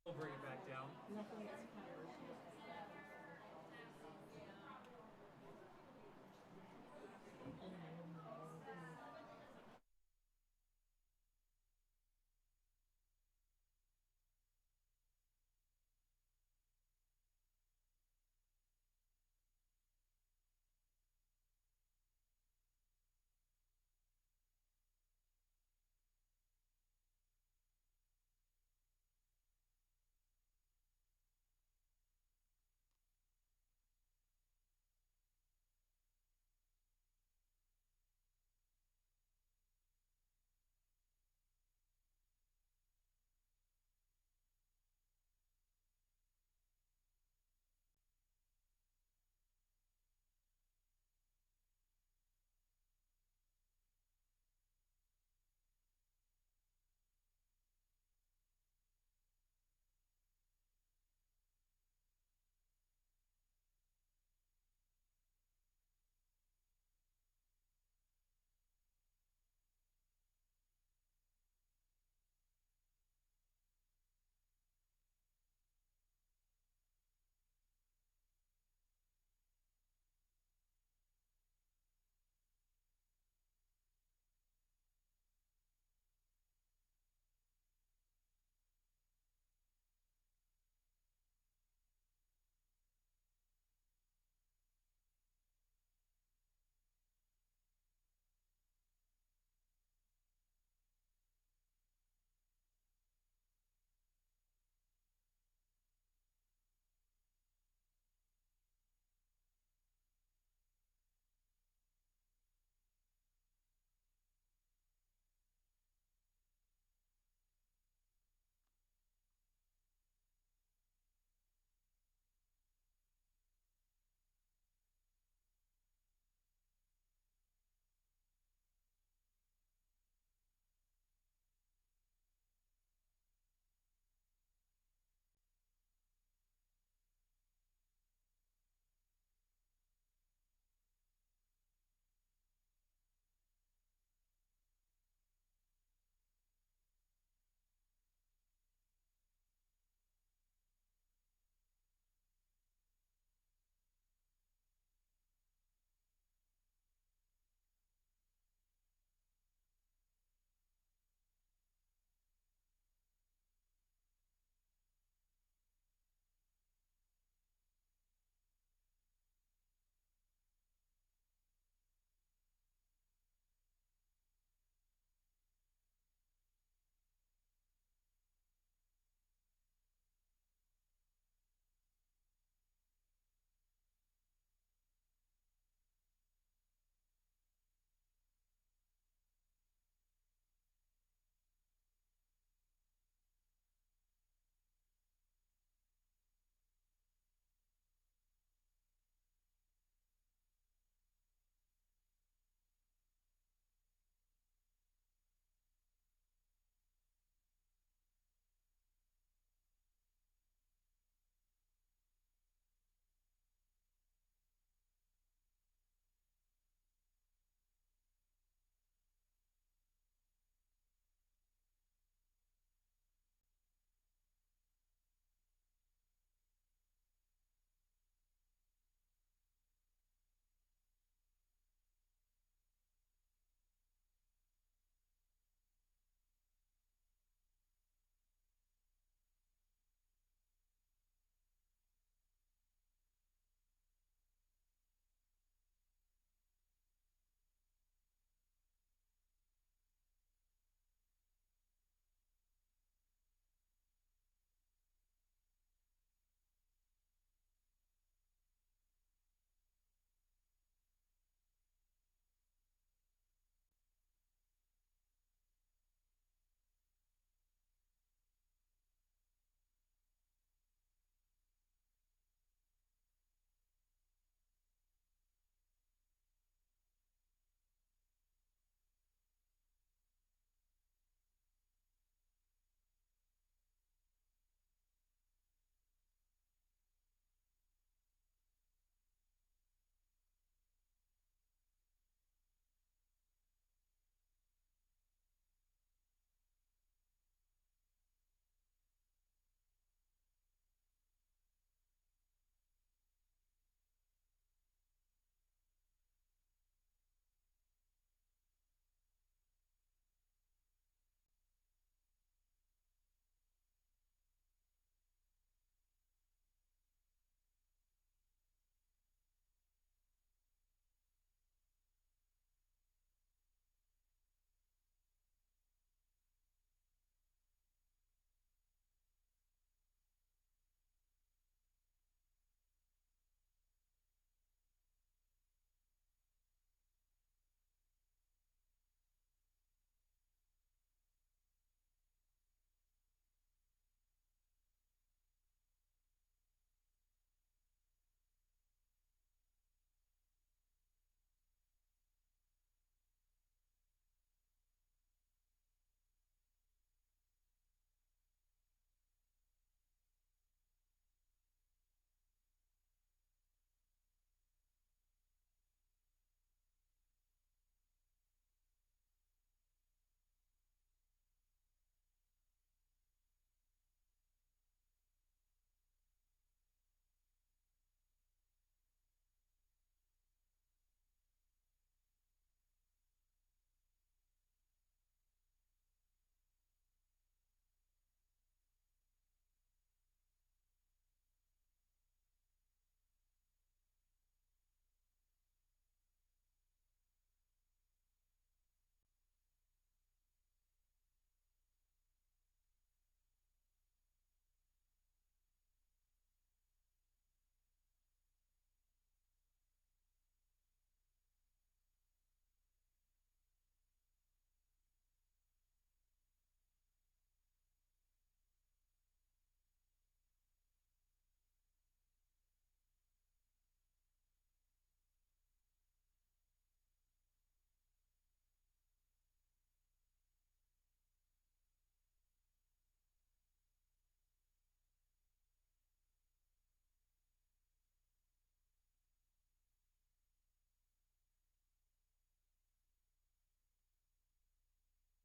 We'll bring it back down. Nothing is covered.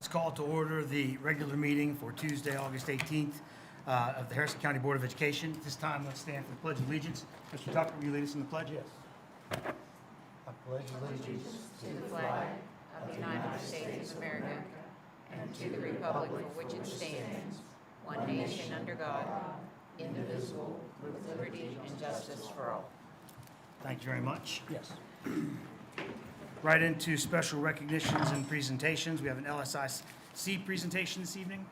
Let's call to order the regular meeting for Tuesday, August 18th of the Harrison County Board of Education. At this time, let's stand for the Pledge of Allegiance. Mr. Tucker, will you lead us in the pledge? Yes. I pledge allegiance to the flag of the United States of America and to the republic for which it stands, one nation under God, indivisible, with liberty and justice for all. Thank you very much. Yes. Right into special recognitions and presentations. We have an LSIC presentation this evening.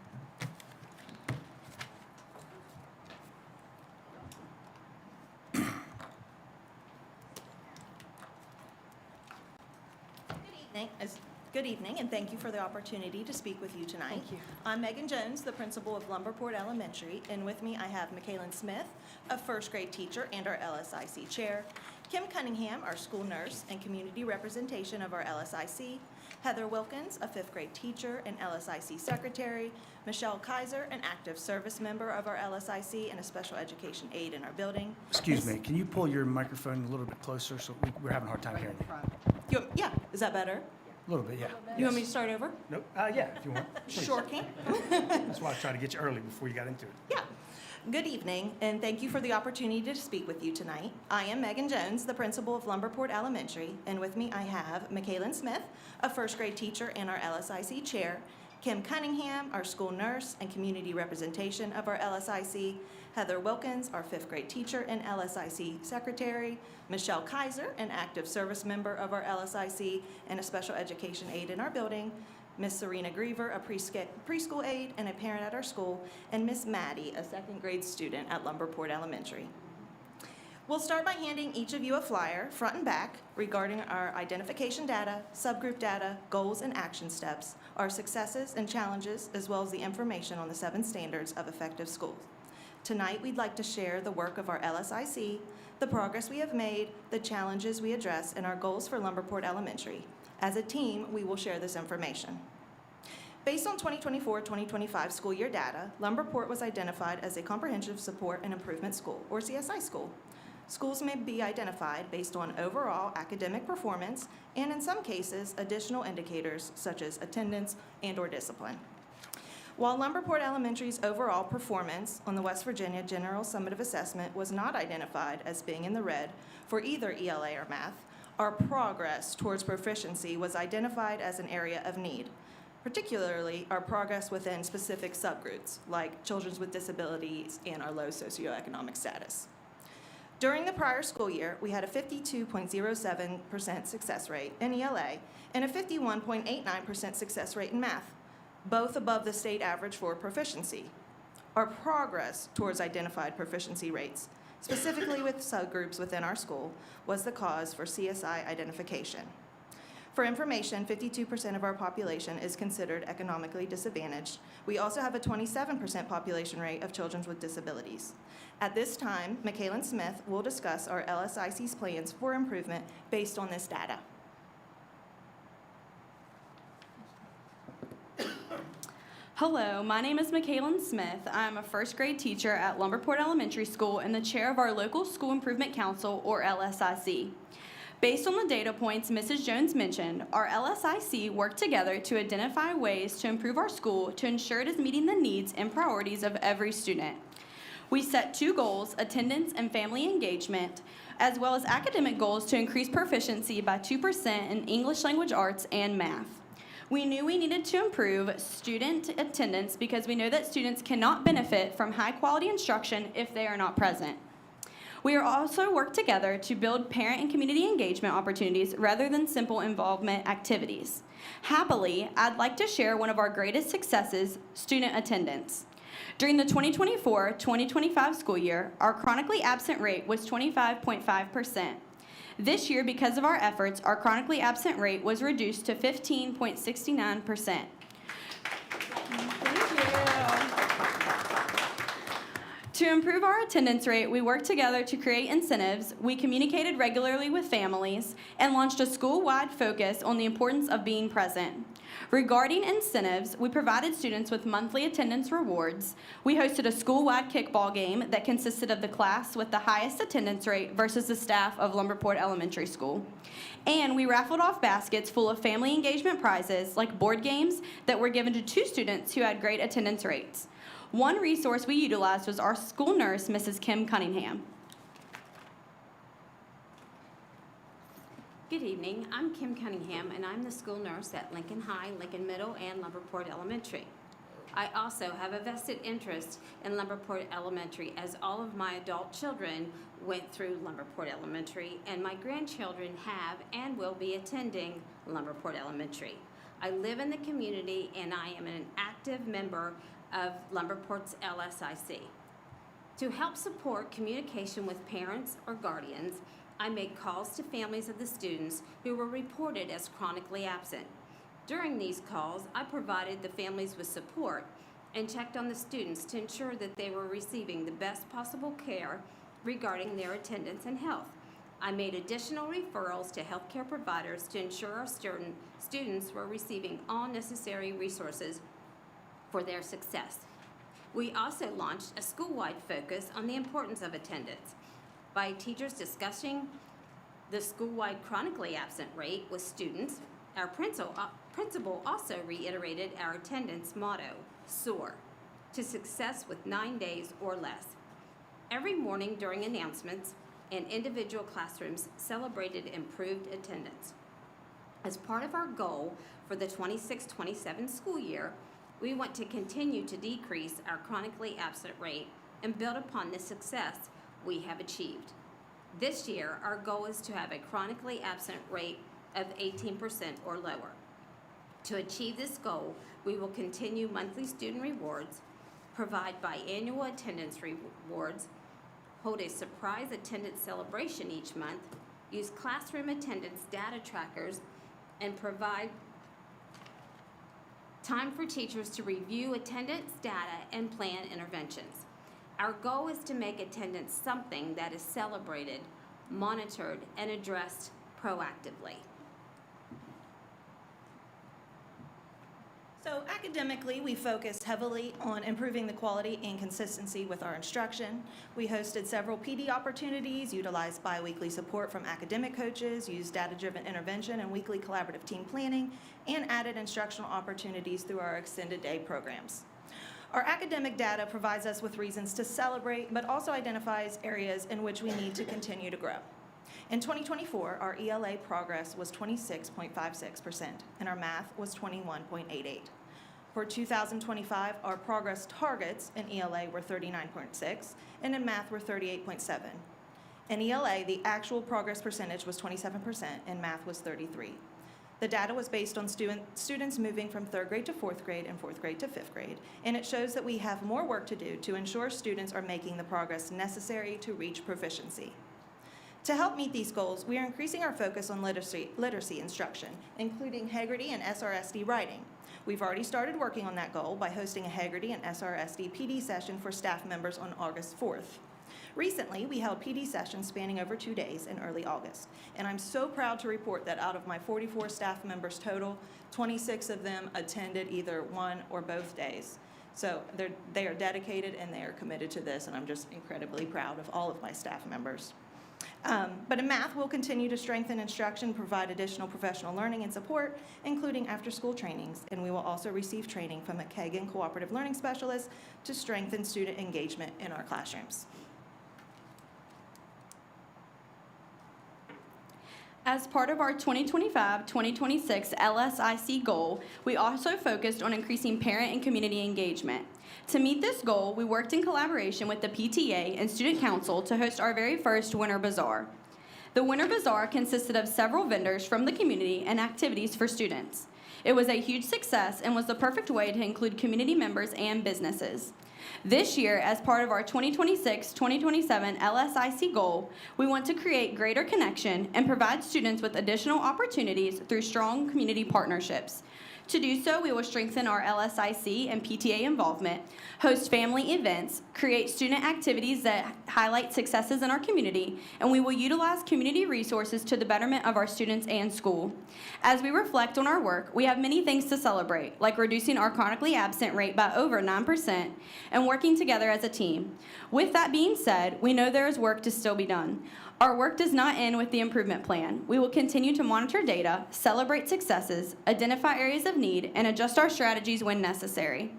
Good evening, and thank you for the opportunity to speak with you tonight. Thank you. I'm Megan Jones, the principal of Lumberport Elementary, and with me I have Michaelin Smith, a first grade teacher and our LSIC chair, Kim Cunningham, our school nurse and community representation of our LSIC, Heather Wilkins, a fifth grade teacher and LSIC secretary, Michelle Kaiser, an active service member of our LSIC and a special education aide in our building. Excuse me, can you pull your microphone a little bit closer so we're having a hard time hearing you? Yeah, is that better? A little bit, yeah. You want me to start over? Nope. Yeah, if you want. Please. Sure can. That's why I tried to get you early before you got into it. Yeah. Good evening, and thank you for the opportunity to speak with you tonight. I am Megan Jones, the principal of Lumberport Elementary, and with me I have Michaelin Smith, a first grade teacher and our LSIC chair, Kim Cunningham, our school nurse and community representation of our LSIC, Heather Wilkins, our fifth grade teacher and LSIC secretary, Michelle Kaiser, an active service member of our LSIC and a special education aide in our building, Miss Serena Griever, a preschool aide and a parent at our school, and Miss Maddie, a second grade student at Lumberport Elementary. We'll start by handing each of you a flyer, front and back, regarding our identification data, subgroup data, goals and action steps, our successes and challenges, as well as the information on the 7 standards of effective schools. Tonight, we'd like to share the work of our LSIC, the progress we have made, the challenges we address, and our goals for Lumberport Elementary. As a team, we will share this information. Based on 2024-2025 school year data, Lumberport was identified as a Comprehensive Support and Improvement School, or CSI school. Schools may be identified based on overall academic performance and, in some cases, additional indicators such as attendance and/or discipline. While Lumberport Elementary's overall performance on the West Virginia General Summative Assessment was not identified as being in the red for either ELA or math, our progress towards proficiency was identified as an area of need, particularly our progress within specific subgroups, like children with disabilities and our low socioeconomic status. During the prior school year, we had a 52.07% success rate in ELA and a 51.89% success rate in math, both above the state average for proficiency. Our progress towards identified proficiency rates, specifically with subgroups within our school, was the cause for CSI identification. For information, 52% of our population is considered economically disadvantaged. We also have a 27% population rate of children with disabilities. At this time, Michaelin Smith will discuss our LSIC's plans for improvement based on this data. Hello, my name is Michaelin Smith. I'm a first grade teacher at Lumberport Elementary School and the chair of our local School Improvement Council, or LSIC. Based on the data points Mrs. Jones mentioned, our LSIC worked together to identify ways to improve our school to ensure it is meeting the needs and priorities of every student. We set 2 goals, attendance and family engagement, as well as academic goals to increase proficiency by 2% in English language arts and math. We knew we needed to improve student attendance because we know that students cannot benefit from high-quality instruction if they are not present. We are also work together to build parent and community engagement opportunities rather than simple involvement activities. Happily, I'd like to share one of our greatest successes, student attendance. During the 2024-2025 school year, our chronically absent rate was 25.5%. This year, because of our efforts, our chronically absent rate was reduced to 15.69%. To improve our attendance rate, we worked together to create incentives, we communicated regularly with families, and launched a school-wide focus on the importance of being present. Regarding incentives, we provided students with monthly attendance rewards. We hosted a school-wide kickball game that consisted of the class with the highest attendance rate versus the staff of Lumberport Elementary School. And we raffled off baskets full of family engagement prizes, like board games, that were given to 2 students who had great attendance rates. One resource we utilized was our school nurse, Mrs. Kim Cunningham. Good evening. I'm Kim Cunningham, and I'm the school nurse at Lincoln High, Lincoln Middle, and Lumberport Elementary. I also have a vested interest in Lumberport Elementary, as all of my adult children went through Lumberport Elementary, and my grandchildren have and will be attending Lumberport Elementary. I live in the community, and I am an active member of Lumberport's LSIC. To help support communication with parents or guardians, I made calls to families of the students who were reported as chronically absent. During these calls, I provided the families with support and checked on the students to ensure that they were receiving the best possible care regarding their attendance and health. I made additional referrals to healthcare providers to ensure our students were receiving all necessary resources for their success. We also launched a school-wide focus on the importance of attendance by teachers discussing the school-wide chronically absent rate with students. Our principal also reiterated our attendance motto, SOAR, to success with 9 days or less. Every morning during announcements, and individual classrooms celebrated improved attendance. As part of our goal for the 26-27 school year, we want to continue to decrease our chronically absent rate and build upon the success we have achieved. This year, our goal is to have a chronically absent rate of 18% or lower. To achieve this goal, we will continue monthly student rewards, provide biannual attendance rewards, hold a surprise attendance celebration each month, use classroom attendance data trackers, and provide time for teachers to review attendance data and plan interventions. Our goal is to make attendance something that is celebrated, monitored, and addressed proactively. So academically, we focused heavily on improving the quality and consistency with our instruction. We hosted several PD opportunities, utilized biweekly support from academic coaches, used data-driven intervention and weekly collaborative team planning, and added instructional opportunities through our extended day programs. Our academic data provides us with reasons to celebrate, but also identifies areas in which we need to continue to grow. In 2024, our ELA progress was 26.56%, and our math was 21.88%. For 2025, our progress targets in ELA were 39.6%, and in math were 38.7%. In ELA, the actual progress percentage was 27%, and math was 33%. The data was based on students moving from 3rd grade to 4th grade and 4th grade to 5th grade, and it shows that we have more work to do to ensure students are making the progress necessary to reach proficiency. To help meet these goals, we are increasing our focus on literacy instruction, including Haggerty and SRSD writing. We've already started working on that goal by hosting a Haggerty and SRSD PD session for staff members on August 4th. Recently, we held PD sessions spanning over 2 days in early August, and I'm so proud to report that out of my 44 staff members total, 26 of them attended either one or both days. So they are dedicated and they are committed to this, and I'm just incredibly proud of all of my staff members. But in math, we'll continue to strengthen instruction, provide additional professional learning and support, including after-school trainings, and we will also receive training from a Kagan Cooperative Learning Specialist to strengthen student engagement in our classrooms. As part of our 2025-2026 LSIC goal, we also focused on increasing parent and community engagement. To meet this goal, we worked in collaboration with the PTA and Student Council to host our very first Winter Bazaar. The Winter Bazaar consisted of several vendors from the community and activities for students. It was a huge success and was the perfect way to include community members and businesses. This year, as part of our 2026-2027 LSIC goal, we want to create greater connection and provide students with additional opportunities through strong community partnerships. To do so, we will strengthen our LSIC and PTA involvement, host family events, create student activities that highlight successes in our community, and we will utilize community resources to the betterment of our students and school. As we reflect on our work, we have many things to celebrate, like reducing our chronically absent rate by over 9% and working together as a team. With that being said, we know there is work to still be done. Our work does not end with the improvement plan. We will continue to monitor data, celebrate successes, identify areas of need, and adjust our strategies when necessary.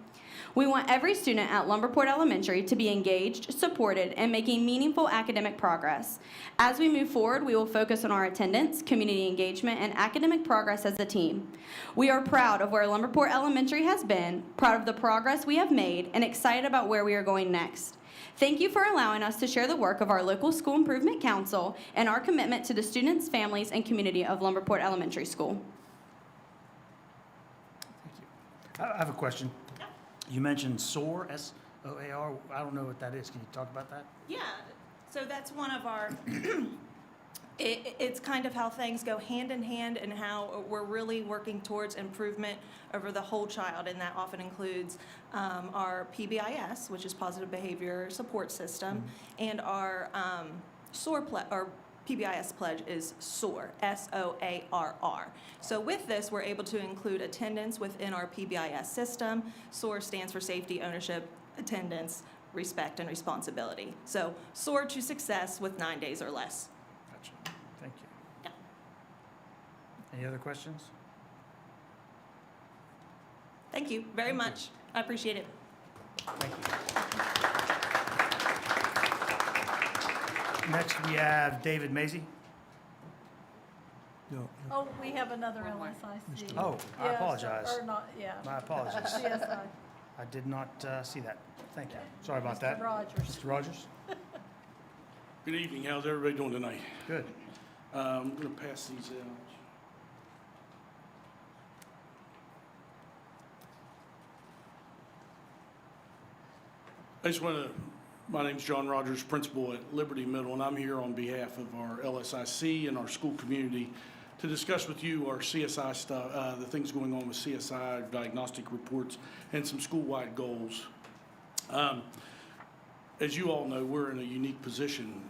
We want every student at Lumberport Elementary to be engaged, supported, and making meaningful academic progress. As we move forward, we will focus on our attendance, community engagement, and academic progress as a team. We are proud of where Lumberport Elementary has been, proud of the progress we have made, and excited about where we are going next. Thank you for allowing us to share the work of our local School Improvement Council and our commitment to the students, families, and community of Lumberport Elementary School. Thank you. I have a question. You mentioned SOAR, S-O-A-R. I don't know what that is. Can you talk about that? Yeah, so that's one of our, it's kind of how things go hand in hand and how we're really working towards improvement over the whole child. And that often includes our PBIS, which is Positive Behavior Support System, and our SOAR, or PBIS pledge is SOAR, S-O-A-R-R. So with this, we're able to include attendance within our PBIS system. SOAR stands for Safety, Ownership, Attendance, Respect, and Responsibility. So SOAR to success with 9 days or less. Gotcha. Thank you. Yeah. Any other questions? Thank you very much. I appreciate it. Thank you. Next, we have David Mazie. Oh, we have another LSIC. Oh, I Yes, apologize. Or not, yeah. My apologies. CSI. I did not see that. Thank you. Sorry about that. Mr. Rogers. Mr. Rogers? Good evening. How's everybody doing tonight? Good. I'm going to pass these out. My name's John Rogers, principal at Liberty Middle, and I'm here on behalf of our LSIC and our school community to discuss with you our CSI stuff, the things going on with CSI, diagnostic reports, and some school-wide goals. As you all know, we're in a unique position.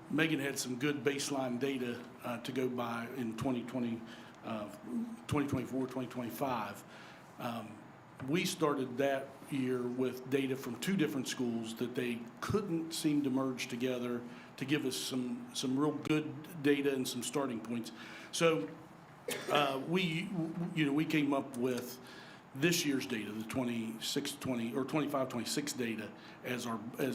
Megan had some good baseline data to go by in 2024, 2025. We started that year with data from 2 different schools that they couldn't seem to merge together to give us some real good data and some starting points. So we came up with this year's data, the 25-26 data, as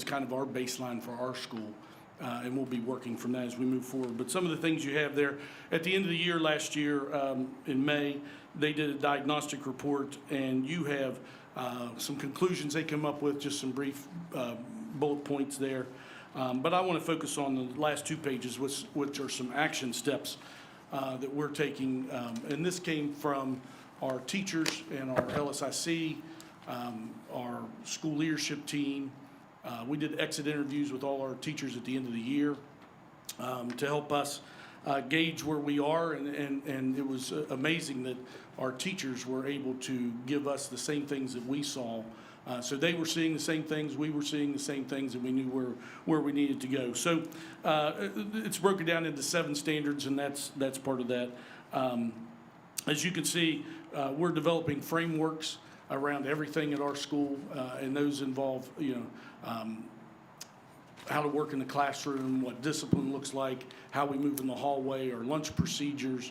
kind of our baseline for our school. And we'll be working from that as we move forward. But some of the things you have there, at the end of the year last year, in May, they did a diagnostic report, and you have some conclusions they come up with, just some brief bullet points there. But I want to focus on the last 2 pages, which are some action steps that we're taking. And this came from our teachers and our LSIC, our school leadership team. We did exit interviews with all our teachers at the end of the year to help us gauge where we are, and it was amazing that our teachers were able to give us the same things that we saw. So they were seeing the same things, we were seeing the same things, and we knew where we needed to go. So it's broken down into 7 standards, and that's part of that. As you can see, we're developing frameworks around everything at our school, and those involve, how to work in the classroom, what discipline looks like, how we move in the hallway, our lunch procedures,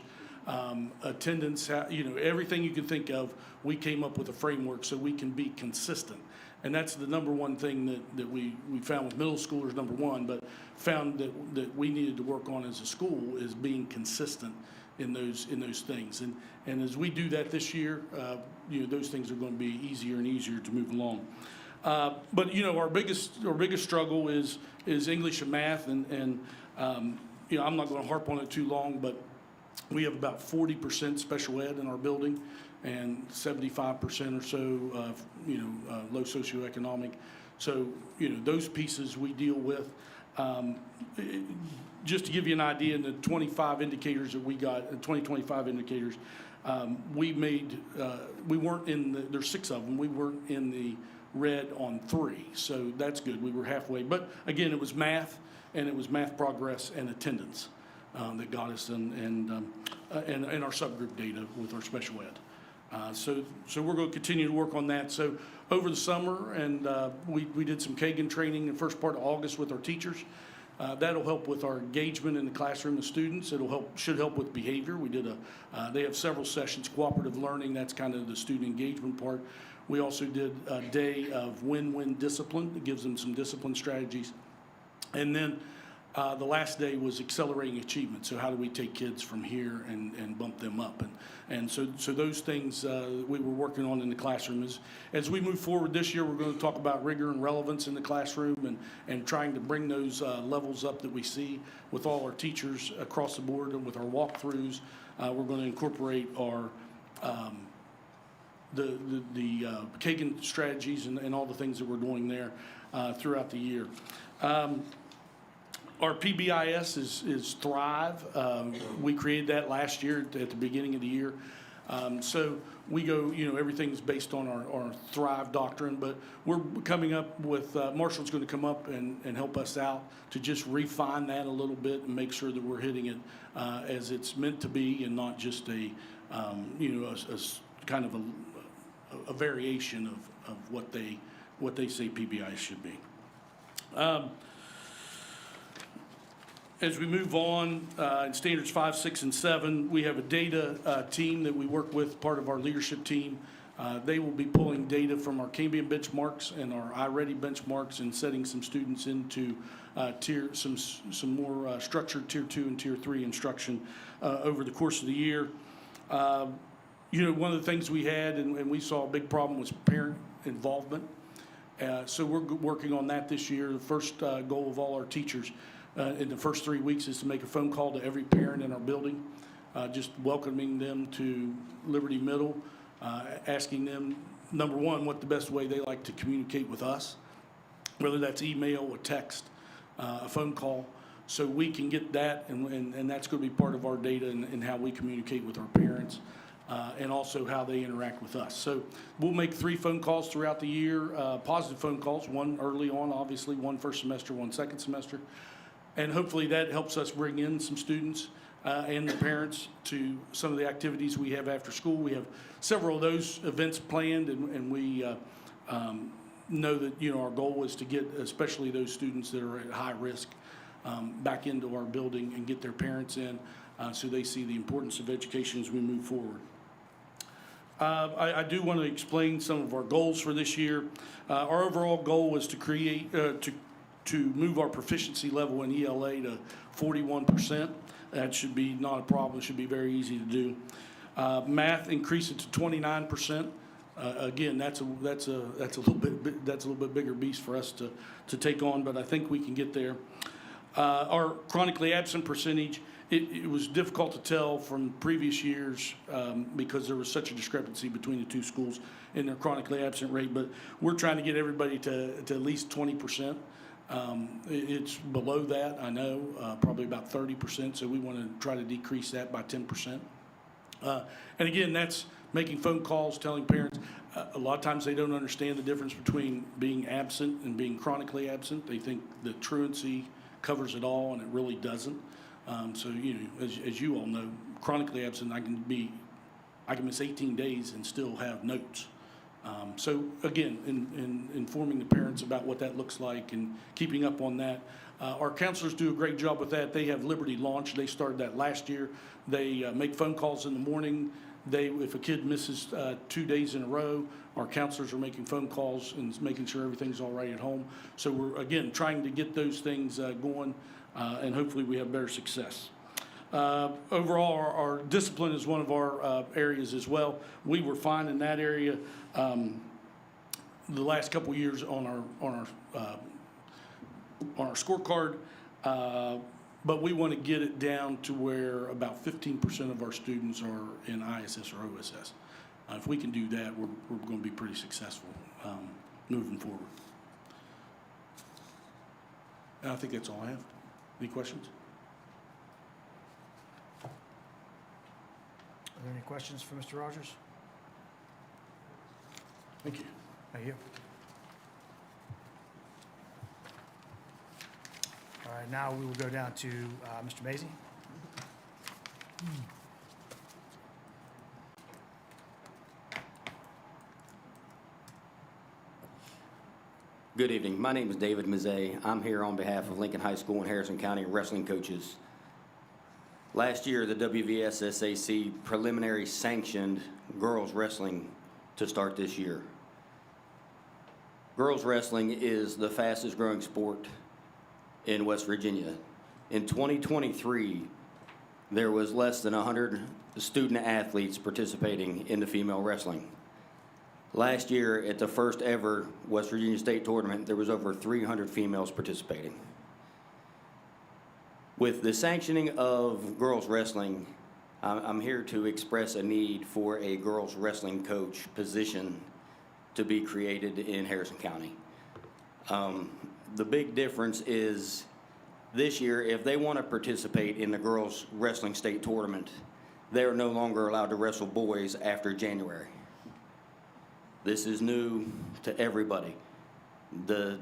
attendance, everything you can think of. We came up with a framework so we can be consistent. And that's the number one thing that we found with middle schoolers, number one, but found that we needed to work on as a school is being consistent in those things. And as we do that this year, those things are going to be easier and easier to move along. But our biggest struggle is English and math, and I'm not going to harp on it too long, but we have about 40% special ed in our building, and 75% or so low socioeconomic. So those pieces we deal with. Just to give you an idea, in the 25 indicators that we got, 2025 indicators, we weren't in the, there's 6 of them, we weren't in the red on 3, so that's good. We were halfway. But again, it was math, and it was math progress and attendance that got us, and our subgroup data with our special ed. So we're going to continue to work on that. So over the summer, and we did some Kagan training in the first part of August with our teachers. That'll help with our engagement in the classroom with students. Should help with behavior. We did they have several sessions, cooperative learning. That's kind of the student engagement part. We also did a day of win-win discipline. It gives them some discipline strategies. And then the last day was accelerating achievement. So how do we take kids from here and bump them up? And so those things we were working on in the classroom. As we move forward this year, we're going to talk about rigor and relevance in the classroom and trying to bring those levels up that we see with all our teachers across the board and with our walkthroughs. We're going to incorporate our the Kagan strategies and all the things that we're doing there throughout the year. Our PBIS is Thrive. We created that last year at the beginning of the year. So we go, everything's based on our Thrive doctrine, but we're coming up with, Marshall's going to come up and help us out to just refine that a little bit and make sure that we're hitting it as it's meant to be and not just a kind of a variation of what they say PBI should be. As we move on, in standards 5, 6, and 7, we have a data team that we work with, part of our leadership team. They will be pulling data from our Cambium benchmarks and our iReady benchmarks and setting some students into some more structured Tier 2 and Tier 3 instruction over the course of the year. One of the things we had and we saw a big problem was parent involvement. So we're working on that this year. The first goal of all our teachers in the first 3 weeks is to make a phone call to every parent in our building, just welcoming them to Liberty Middle, asking them, number one, what the best way they like to communicate with us, whether that's email, a text, a phone call, so we can get that, and that's going to be part of our data and how we communicate with our parents, and also how they interact with us. So we'll make 3 phone calls throughout the year, positive phone calls, one early on, obviously, one first semester, one second semester. And hopefully that helps us bring in some students and the parents to some of the activities we have after school. We have several of those events planned, and we know that our goal is to get especially those students that are at high risk back into our building and get their parents in so they see the importance of education as we move forward. I do want to explain some of our goals for this year. Our overall goal was to create to move our proficiency level in ELA to 41%. That should be not a problem. It should be very easy to do. Math, increase it to 29%. Again, that's a little bit bigger beast for us to take on, but I think we can get there. Our chronically absent percentage, it was difficult to tell from previous years because there was such a discrepancy between the 2 schools in their chronically absent rate, but we're trying to get everybody to at least 20%. It's below that, I know, probably about 30%, so we want to try to decrease that by 10%. And again, that's making phone calls, telling parents. A lot of times they don't understand the difference between being absent and being chronically absent. They think the truancy covers it all, and it really doesn't. So, as you all know, chronically absent, I can miss 18 days and still have notes. So again, in informing the parents about what that looks like and keeping up on that. Our counselors do a great job with that. They have Liberty Launch. They started that last year. They make phone calls in the morning. If a kid misses 2 days in a row, our counselors are making phone calls and making sure everything's all right at home. So we're, again, trying to get those things going, and hopefully we have better success. Overall, our discipline is one of our areas as well. We were fine in that area the last couple of years on our scorecard, but we want to get it down to where about 15% of our students are in ISS or OSS. If we can do that, we're going to be pretty successful moving forward. I think that's all I have. Any questions? Are there any questions for Mr. Rogers? Thank you. Thank you. All right, now we will go down to Mr. Mazie. Good evening. My name is David Mazzei. I'm here on behalf of Lincoln High School and Harrison County wrestling coaches. Last year, the WVSSAC preliminary sanctioned girls wrestling to start this year. Girls wrestling is the fastest growing sport in West Virginia. In 2023, there was less than 100 student athletes participating in the female wrestling. Last year, at the first ever West Virginia State Tournament, there was over 300 females participating. With the sanctioning of girls wrestling, I'm here to express a need for a girls wrestling coach position to be created in Harrison County. The big difference is this year, if they want to participate in the girls wrestling state tournament, they're no longer allowed to wrestle boys after January. This is new to everybody. The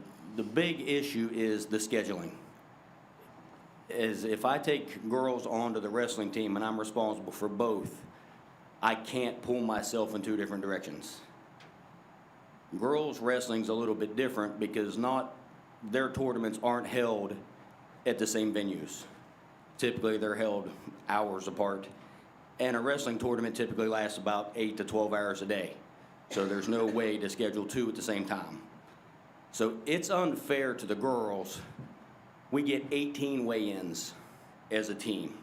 big issue is the scheduling. Is if I take girls onto the wrestling team and I'm responsible for both, I can't pull myself in two different directions. Girls wrestling's a little bit different because their tournaments aren't held at the same venues. Typically they're held hours apart, and a wrestling tournament typically lasts about 8 to 12 hours a day. So there's no way to schedule two at the same time. So it's unfair to the girls. We get 18 weigh-ins as a team,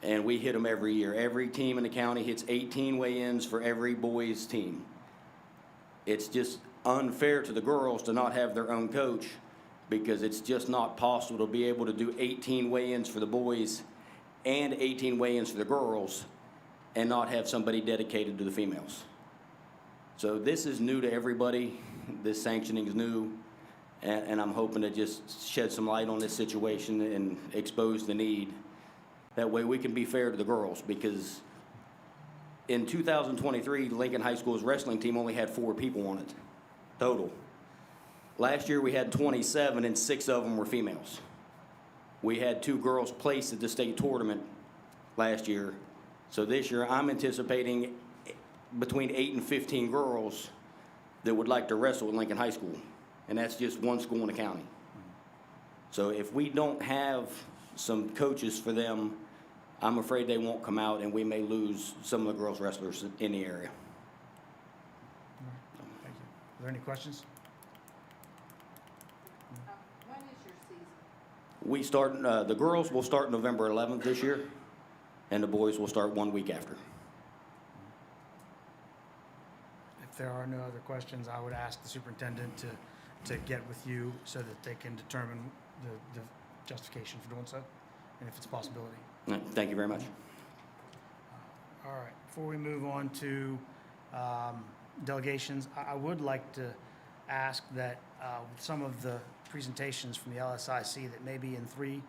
and we hit them every year. Every team in the county hits 18 weigh-ins for every boys team. It's just unfair to the girls to not have their own coach, because it's just not possible to be able to do 18 weigh-ins for the boys and 18 weigh-ins for the girls and not have somebody dedicated to the females. So this is new to everybody. This sanctioning is new, and I'm hoping to just shed some light on this situation and expose the need. That way we can be fair to the girls, because in 2023, Lincoln High School's wrestling team only had 4 people on it total. Last year we had 27, and 6 of them were females. We had 2 girls placed at the state tournament last year. So this year I'm anticipating between 8 and 15 girls that would like to wrestle at Lincoln High School, and that's just one school in the county. So if we don't have some coaches for them, I'm afraid they won't come out, and we may lose some of the girls wrestlers in the area. Thank you. Are there any questions? When is your season? We start, the girls will start November 11th this year, and the boys will start 1 week after. If there are no other questions, I would ask the superintendent to get with you so that they can determine the justification for doing so, and if it's a possibility. Thank you very much. All right, before we move on to delegations, I would like to ask that some of the presentations from the LSIC that maybe in 3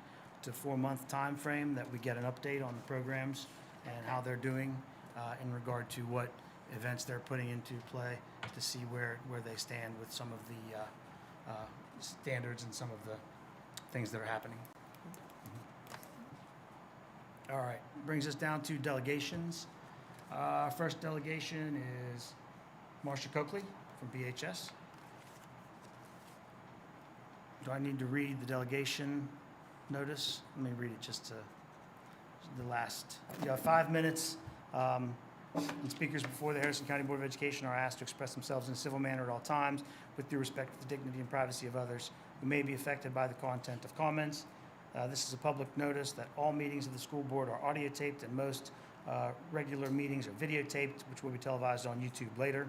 to 4 month time frame, that we get an update on the programs and how they're doing in regard to what events they're putting into play, to see where they stand with some of the standards and some of the things that are happening. All right, brings us down to delegations. First delegation is Marcia Coakley from BHS. Do I need to read the delegation notice? Let me read it just to the last. You have 5 minutes. And speakers before the Harrison County Board of Education are asked to express themselves in a civil manner at all times with due respect to the dignity and privacy of others who may be affected by the content of comments. This is a public notice that all meetings of the school board are audio taped, and most regular meetings are videotaped, which will be televised on YouTube later.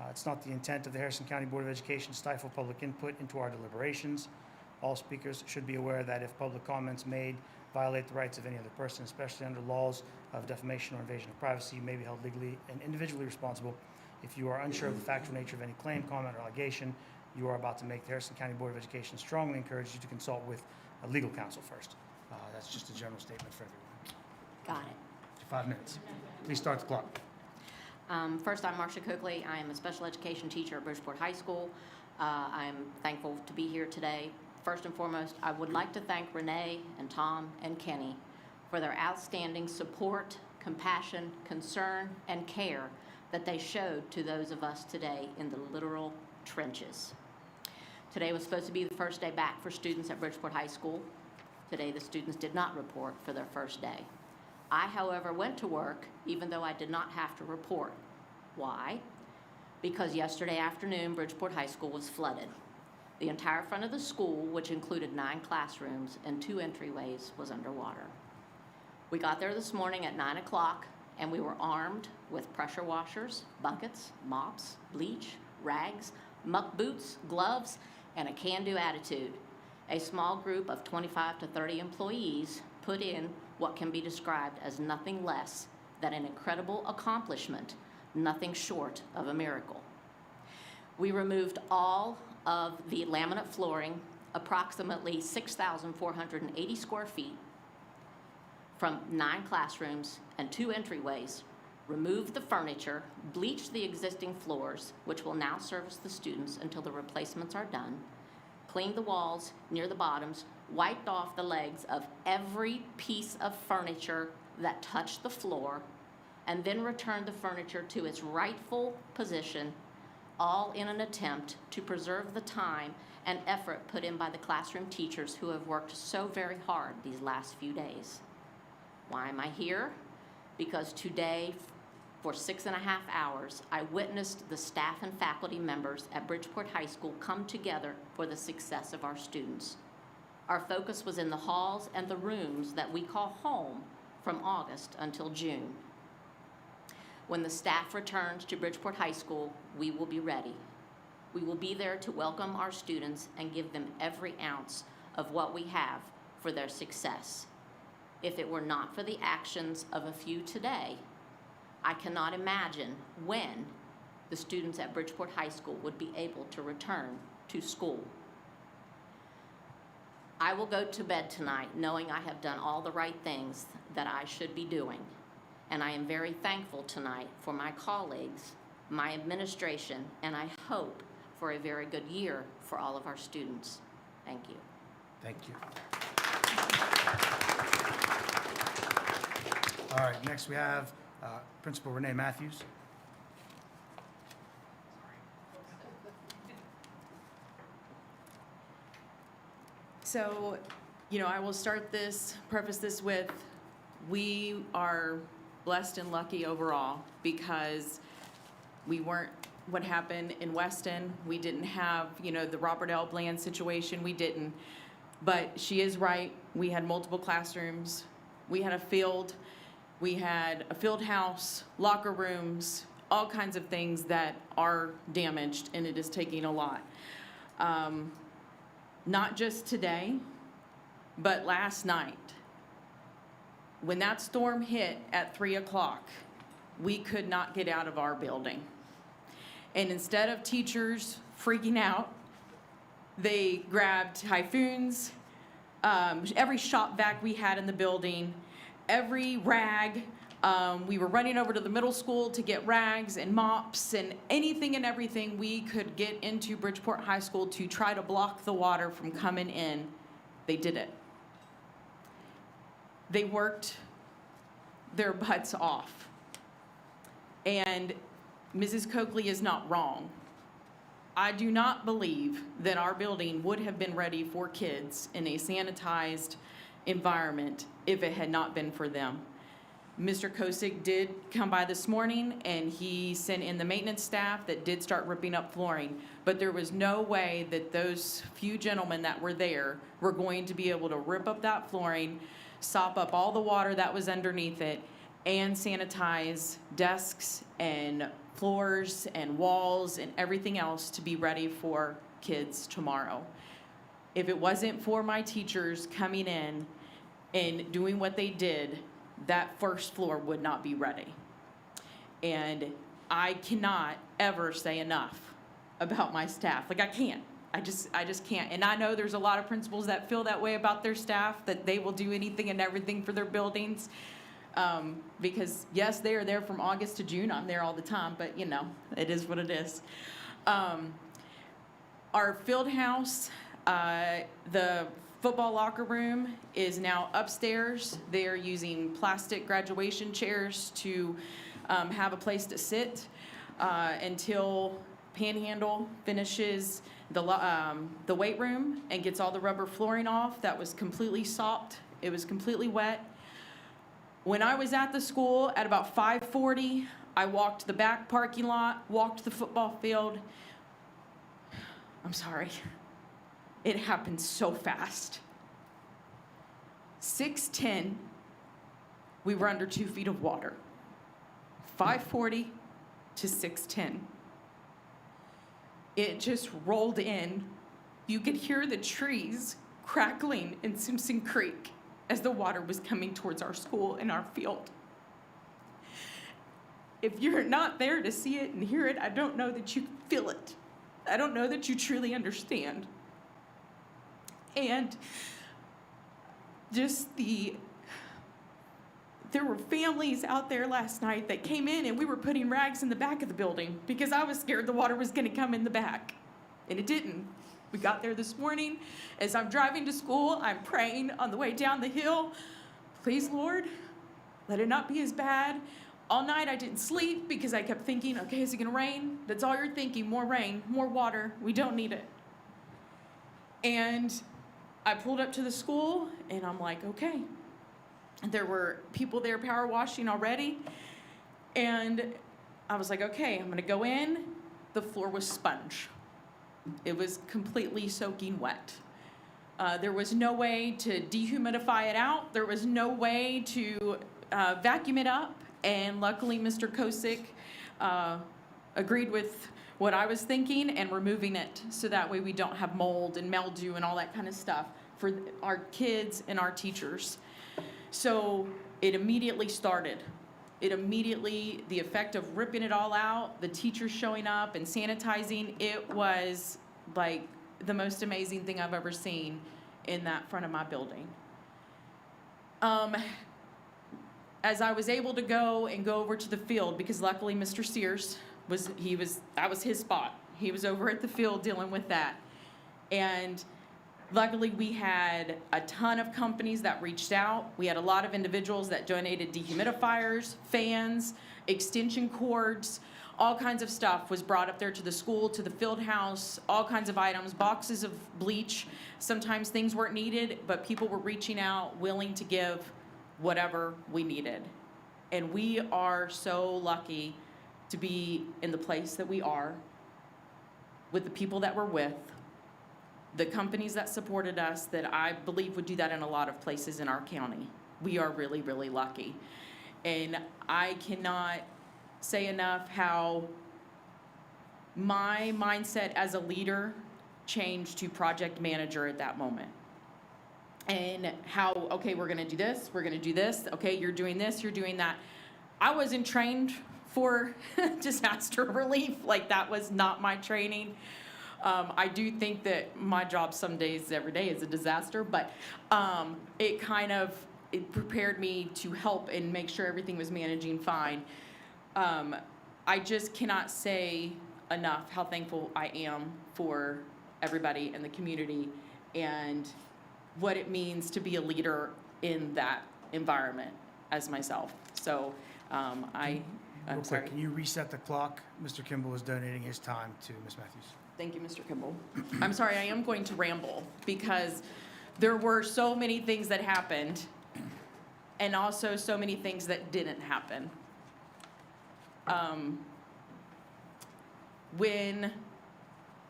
It's not the intent of the Harrison County Board of Education to stifle public input into our deliberations. All speakers should be aware that if public comments made violate the rights of any other person, especially under laws of defamation or invasion of privacy, you may be held legally and individually responsible. If you are unsure of the factual nature of any claim, comment, or allegation, you are about to make, the Harrison County Board of Education strongly encourages you to consult with a legal counsel first. That's just a general statement for everyone. Got it. 5 minutes. Please start the clock. First, I'm Marcia Coakley. I am a special education teacher at Bridgeport High School. I'm thankful to be here today. First and foremost, I would like to thank Renee and Tom and Kenny for their outstanding support, compassion, concern, and care that they showed to those of us today in the literal trenches. Today was supposed to be the first day back for students at Bridgeport High School. Today, the students did not report for their first day. I, however, went to work even though I did not have to report. Why? Because yesterday afternoon, Bridgeport High School was flooded. The entire front of the school, which included 9 classrooms and 2 entryways, was underwater. We got there this morning at 9 o'clock, and we were armed with pressure washers, buckets, mops, bleach, rags, muck boots, gloves, and a can-do attitude. A small group of 25 to 30 employees put in what can be described as nothing less than an incredible accomplishment, nothing short of a miracle. We removed all of the laminate flooring, approximately 6,480 square feet, from 9 classrooms and 2 entryways, removed the furniture, bleached the existing floors, which will now service the students until the replacements are done, cleaned the walls near the bottoms, wiped off the legs of every piece of furniture that touched the floor, and then returned the furniture to its rightful position, all in an attempt to preserve the time and effort put in by the classroom teachers who have worked so very hard these last few days. Why am I here? Because today, for 6.5 hours, I witnessed the staff and faculty members at Bridgeport High School come together for the success of our students. Our focus was in the halls and the rooms that we call home from August until June. When the staff returns to Bridgeport High School, we will be ready. We will be there to welcome our students and give them every ounce of what we have for their success. If it were not for the actions of a few today, I cannot imagine when the students at Bridgeport High School would be able to return to school. I will go to bed tonight knowing I have done all the right things that I should be doing. And I am very thankful tonight for my colleagues, my administration, and I hope for a very good year for all of our students. Thank you. Thank you. All right, next we have Principal Renee Matthews. So, I will preface this with, we are blessed and lucky overall because we weren't what happened in Weston. We didn't have, the Robert L. Bland situation, we didn't. But she is right, we had multiple classrooms, we had a field house, locker rooms, all kinds of things that are damaged, and it is taking a lot. Not just today, but last night. When that storm hit at 3 o'clock, we could not get out of our building. And instead of teachers freaking out, they grabbed typhoons, every shop vac we had in the building, every rag. We were running over to the middle school to get rags and mops and anything and everything we could get into Bridgeport High School to try to block the water from coming in. They did it. They worked their butts off. And Mrs. Coakley is not wrong. I do not believe that our building would have been ready for kids in a sanitized environment if it had not been for them. Mr. Kosick did come by this morning and he sent in the maintenance staff that did start ripping up flooring, but there was no way that those few gentlemen that were there were going to be able to rip up that flooring, sop up all the water that was underneath it, and sanitize desks and floors and walls and everything else to be ready for kids tomorrow. If it wasn't for my teachers coming in and doing what they did, that first floor would not be ready. And I cannot ever say enough about my staff. Like, I can't. I just can't. And I know there's a lot of principals that feel that way about their staff, that they will do anything and everything for their buildings. Because yes, they are there from August to June. I'm there all the time, but you know, it is what it is. Our field house, the football locker room is now upstairs. They are using plastic graduation chairs to have a place to sit until Panhandle finishes the weight room and gets all the rubber flooring off. That was completely sopped. It was completely wet. When I was at the school at about 5:40, I walked the back parking lot, walked the football field. I'm sorry. It happened so fast. 6:10, we were under 2 feet of water. 5:40 to 6:10. It just rolled in. You could hear the trees crackling in Simpson Creek as the water was coming towards our school and our field. If you're not there to see it and hear it, I don't know that you feel it. I don't know that you truly understand. And just there were families out there last night that came in and we were putting rags in the back of the building because I was scared the water was gonna come in the back. And it didn't. We got there this morning. As I'm driving to school, I'm praying on the way down the hill, please, Lord, let it not be as bad. All night I didn't sleep because I kept thinking, okay, is it gonna rain? That's all you're thinking, more rain, more water, we don't need it. And I pulled up to the school and I'm like, okay. There were people there power washing already. And I was like, okay, I'm gonna go in. The floor was sponge. It was completely soaking wet. There was no way to dehumidify it out. There was no way to vacuum it up. And luckily, Mr. Kosick agreed with what I was thinking and removing it so that way we don't have mold and mildew and all that kind of stuff for our kids and our teachers. So it immediately started. The effect of ripping it all out, the teachers showing up and sanitizing, it was like the most amazing thing I've ever seen in that front of my building. As I was able to go over to the field, because luckily Mr. Sears that was his spot. He was over at the field dealing with that. And luckily, we had a ton of companies that reached out. We had a lot of individuals that donated dehumidifiers, fans, extension cords, all kinds of stuff was brought up there to the school, to the field house, all kinds of items, boxes of bleach. Sometimes things weren't needed, but people were reaching out, willing to give whatever we needed. And we are so lucky to be in the place that we are, with the people that we're with, the companies that supported us, that I believe would do that in a lot of places in our county. We are really, really lucky. And I cannot say enough how my mindset as a leader changed to project manager at that moment. And how, okay, we're gonna do this, okay, you're doing this, you're doing that. I wasn't trained for disaster relief, like that was not my training. I do think that my job some days, every day, is a disaster, but it prepared me to help and make sure everything was managing fine. I just cannot say enough how thankful I am for everybody in the community and what it means to be a leader in that environment as myself. So I'm sorry. Quick, can you reset the clock? Mr. Kimball is donating his time to Ms. Matthews. Thank you, Mr. Kimball. I'm sorry, I am going to ramble because there were so many things that happened and also so many things that didn't happen. When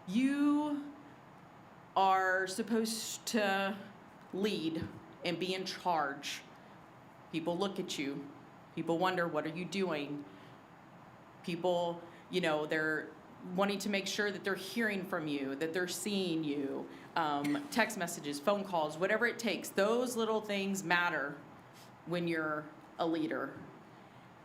you are supposed to lead and be in charge, people look at you. People wonder, what are you doing? People, they're wanting to make sure that they're hearing from you, that they're seeing you, text messages, phone calls, whatever it takes. Those little things matter when you're a leader.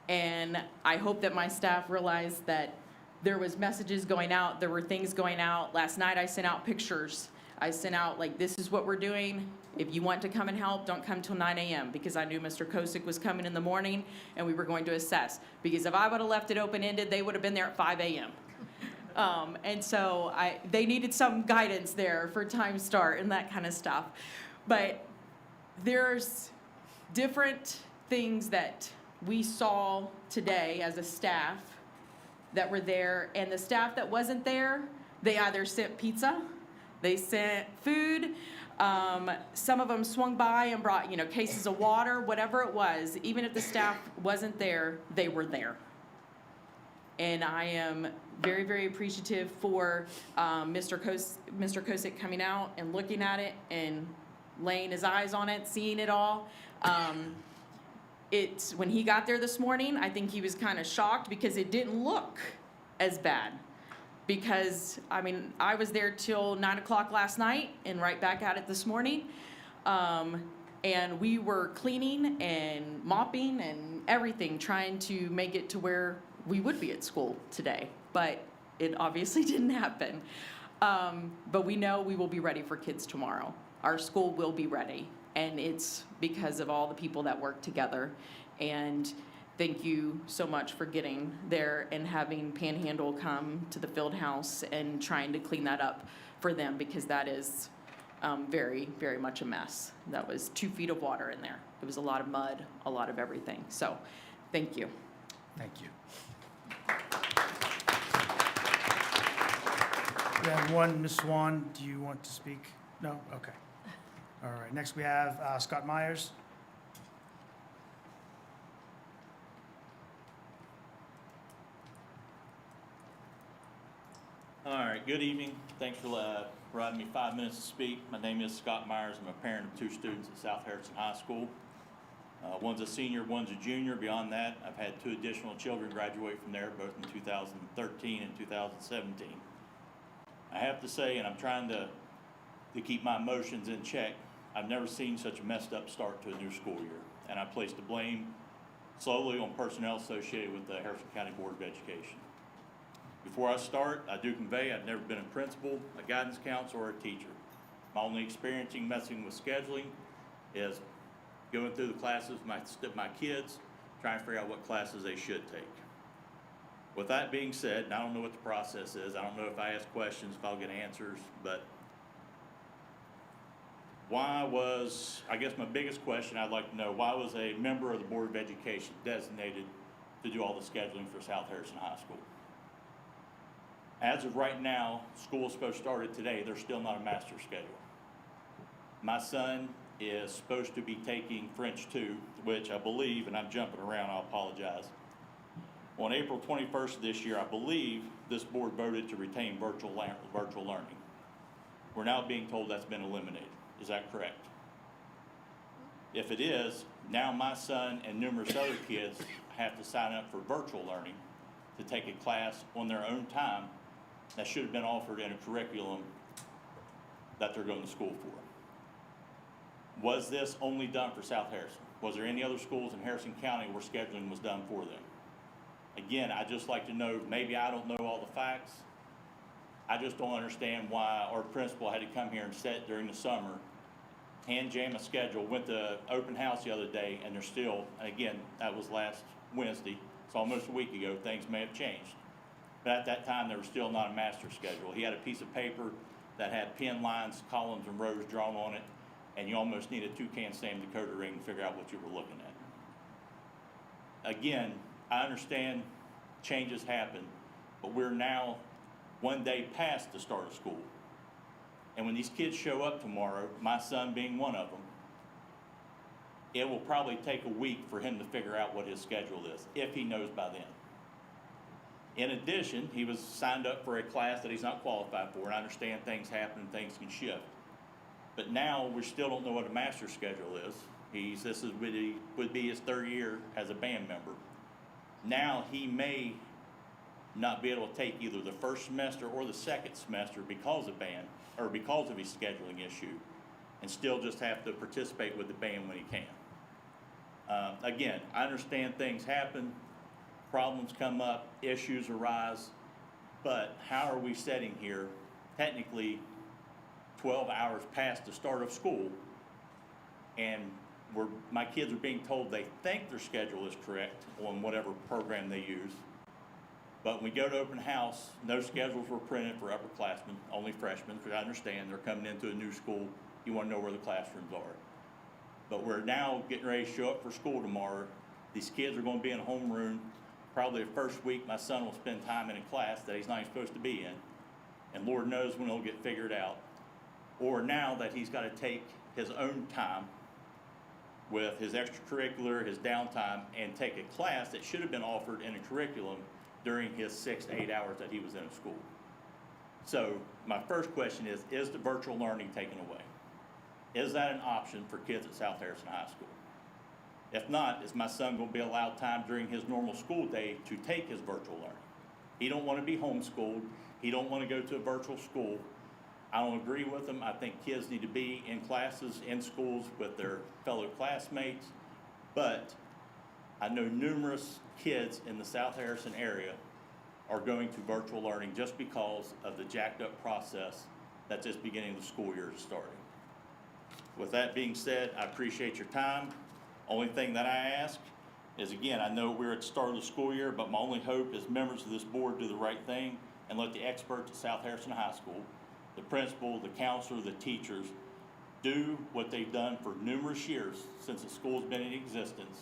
And I hope that my staff realize that there was messages going out, there were things going out. Last night I sent out pictures. I sent out like, this is what we're doing. If you want to come and help, don't come till 9 a.m. because I knew Mr. Kosick was coming in the morning and we were going to assess. Because if I would have left it open-ended, they would have been there at 5 a.m. And so they needed some guidance there for time start and that kind of stuff. But there's different things that we saw today as a staff that were there, and the staff that wasn't there, they either sent pizza, they sent food, some of them swung by and brought, cases of water, whatever it was. Even if the staff wasn't there, they were there. And I am very, very appreciative for Mr. Kosick coming out and looking at it and laying his eyes on it, seeing it all. When he got there this morning, I think he was kind of shocked because it didn't look as bad. Because, I was there till 9 o'clock last night and right back at it this morning. And we were cleaning and mopping and everything, trying to make it to where we would be at school today. But it obviously didn't happen. But we know we will be ready for kids tomorrow. Our school will be ready. And it's because of all the people that work together. And thank you so much for getting there and having Panhandle come to the field house and trying to clean that up for them, because that is very, very much a mess. That was 2 feet of water in there. It was a lot of mud, a lot of everything. So thank you. Thank you. We have one, Ms. Swan, do you want to speak? No? Okay. All right, next we have Scott Myers. All right, good evening. Thanks for providing me 5 minutes to speak. My name is Scott Myers. I'm a parent of 2 students at South Harrison High School. One's a senior, one's a junior. Beyond that, I've had 2 additional children graduate from there, both in 2013 and 2017. I have to say, and I'm trying to keep my emotions in check, I've never seen such a messed up start to a new school year. And I place the blame solely on personnel associated with the Harrison County Board of Education. Before I start, I do convey I've never been a principal, a guidance counselor, or a teacher. My only experience in messing with scheduling is going through the classes with my kids, trying to figure out what classes they should take. With that being said, and I don't know what the process is, I don't know if I ask questions, if I'll get answers, but I guess my biggest question I'd like to know, why was a member of the Board of Education designated to do all the scheduling for South Harrison High School? As of right now, school is supposed to start today. There's still not a master schedule. My son is supposed to be taking French 2, which I believe, and I'm jumping around, I apologize. On April 21st of this year, I believe this board voted to retain virtual learning. We're now being told that's been eliminated. Is that correct? If it is, now my son and numerous other kids have to sign up for virtual learning to take a class on their own time that should have been offered in a curriculum that they're going to school for. Was this only done for South Harrison? Was there any other schools in Harrison County where scheduling was done for them? Again, I'd just like to know, maybe I don't know all the facts. I just don't understand why our principal had to come here and sit during the summer, hand jam a schedule, went to open house the other day, and they're still, and again, that was last Wednesday, so almost a week ago, things may have changed. But at that time, there was still not a master schedule. He had a piece of paper that had pin lines, columns, and rows drawn on it, and you almost need a toucan Sam decoder ring to figure out what you were looking at. Again, I understand changes happen, but we're now one day past the start of school. And when these kids show up tomorrow, my son being one of them, it will probably take a week for him to figure out what his schedule is, if he knows by then. In addition, he was signed up for a class that he's not qualified for, and I understand things happen and things can shift. But now we still don't know what a master schedule is. This would be his 3rd year as a band member. Now he may not be able to take either the first semester or the second semester because of band, or because of his scheduling issue, and still just have to participate with the band when he can. Again, I understand things happen, problems come up, issues arise, But how are we sitting here, technically 12 hours past the start of school, and my kids are being told they think their schedule is correct on whatever program they use. But when we go to open house, no schedules were printed for upperclassmen, only freshmen, because I understand they're coming into a new school, you want to know where the classrooms are. But we're now getting ready to show up for school tomorrow. These kids are going to be in a homeroom. Probably the first week my son will spend time in a class that he's not even supposed to be in. And Lord knows when it'll get figured out. Or now that he's got to take his own time with his extracurricular, his downtime, and take a class that should have been offered in a curriculum during his 6 to 8 hours that he was in school. So my first question is the virtual learning taken away? Is that an option for kids at South Harrison High School? If not, is my son going to be allowed time during his normal school day to take his virtual learning? He don't want to be homeschooled. He don't want to go to a virtual school. I don't agree with him. I think kids need to be in classes, in schools with their fellow classmates. But I know numerous kids in the South Harrison area are going to virtual learning just because of the jacked up process that's just beginning the school year is starting. With that being said, I appreciate your time. Only thing that I ask is, again, I know we're at the start of the school year, but my only hope is members of this board do the right thing and let the experts at South Harrison High School, the principal, the counselor, the teachers, do what they've done for numerous years since the school's been in existence,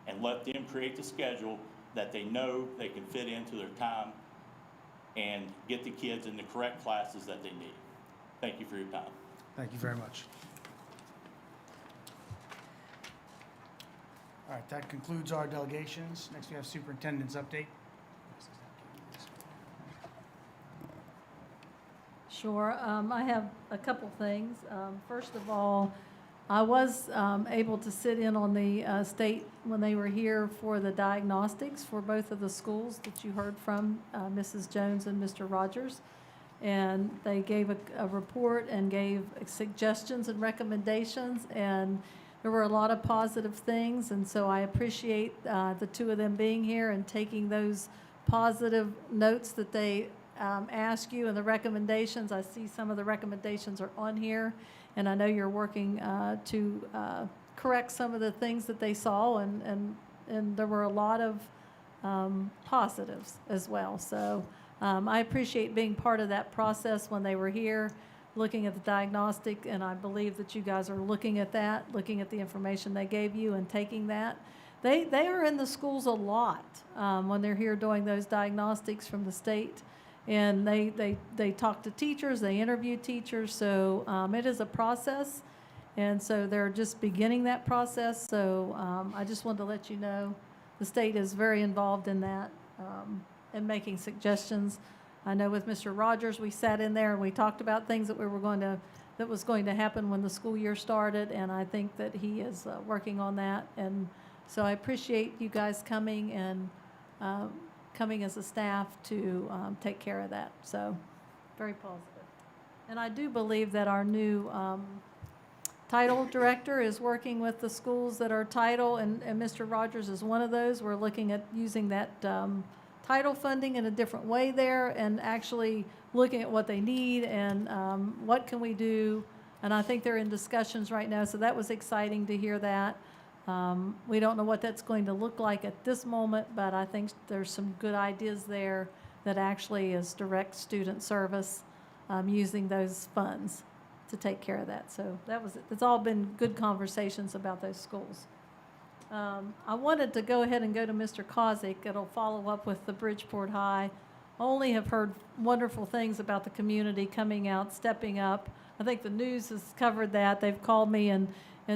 and let them create the schedule that they know they can fit into their time and get the kids in the correct classes that they need. Thank you for your time. Thank you very much. All right, that concludes our delegations. Next, we have superintendent's update. Sure. I have a couple things. First of all, I was able to sit in on the state when they were here for the diagnostics for both of the schools that you heard from, Mrs. Jones and Mr. Rogers. And they gave a report and gave suggestions and recommendations, and there were a lot of positive things. And so I appreciate the two of them being here and taking those positive notes that they ask you and the recommendations. I see some of the recommendations are on here, and I know you're working to correct some of the things that they saw, and there were a lot of positives as well. So I appreciate being part of that process when they were here, looking at the diagnostic, and I believe that you guys are looking at that, looking at the information they gave you and taking that. They are in the schools a lot when they're here doing those diagnostics from the state. And they talk to teachers, they interview teachers, so it is a process. And so they're just beginning that process. So I just wanted to let you know the state is very involved in that and making suggestions. I know with Mr. Rogers, we sat in there and we talked about things that that was going to happen when the school year started, and I think that he is working on that. And so I appreciate you guys coming and coming as a staff to take care of that. So very positive. And I do believe that our new title director is working with the schools that are title, and Mr. Rogers is one of those. We're looking at using that title funding in a different way there, and actually looking at what they need and what can we do. And I think they're in discussions right now, so that was exciting to hear that. We don't know what that's going to look like at this moment, but I think there's some good ideas there that actually is direct student service using those funds to take care of that. So it's all been good conversations about those schools. I wanted to go ahead and go to Mr. Kozik. It'll follow up with the Bridgeport High. Only have heard wonderful things about the community coming out, stepping up. I think the news has covered that. They've called me and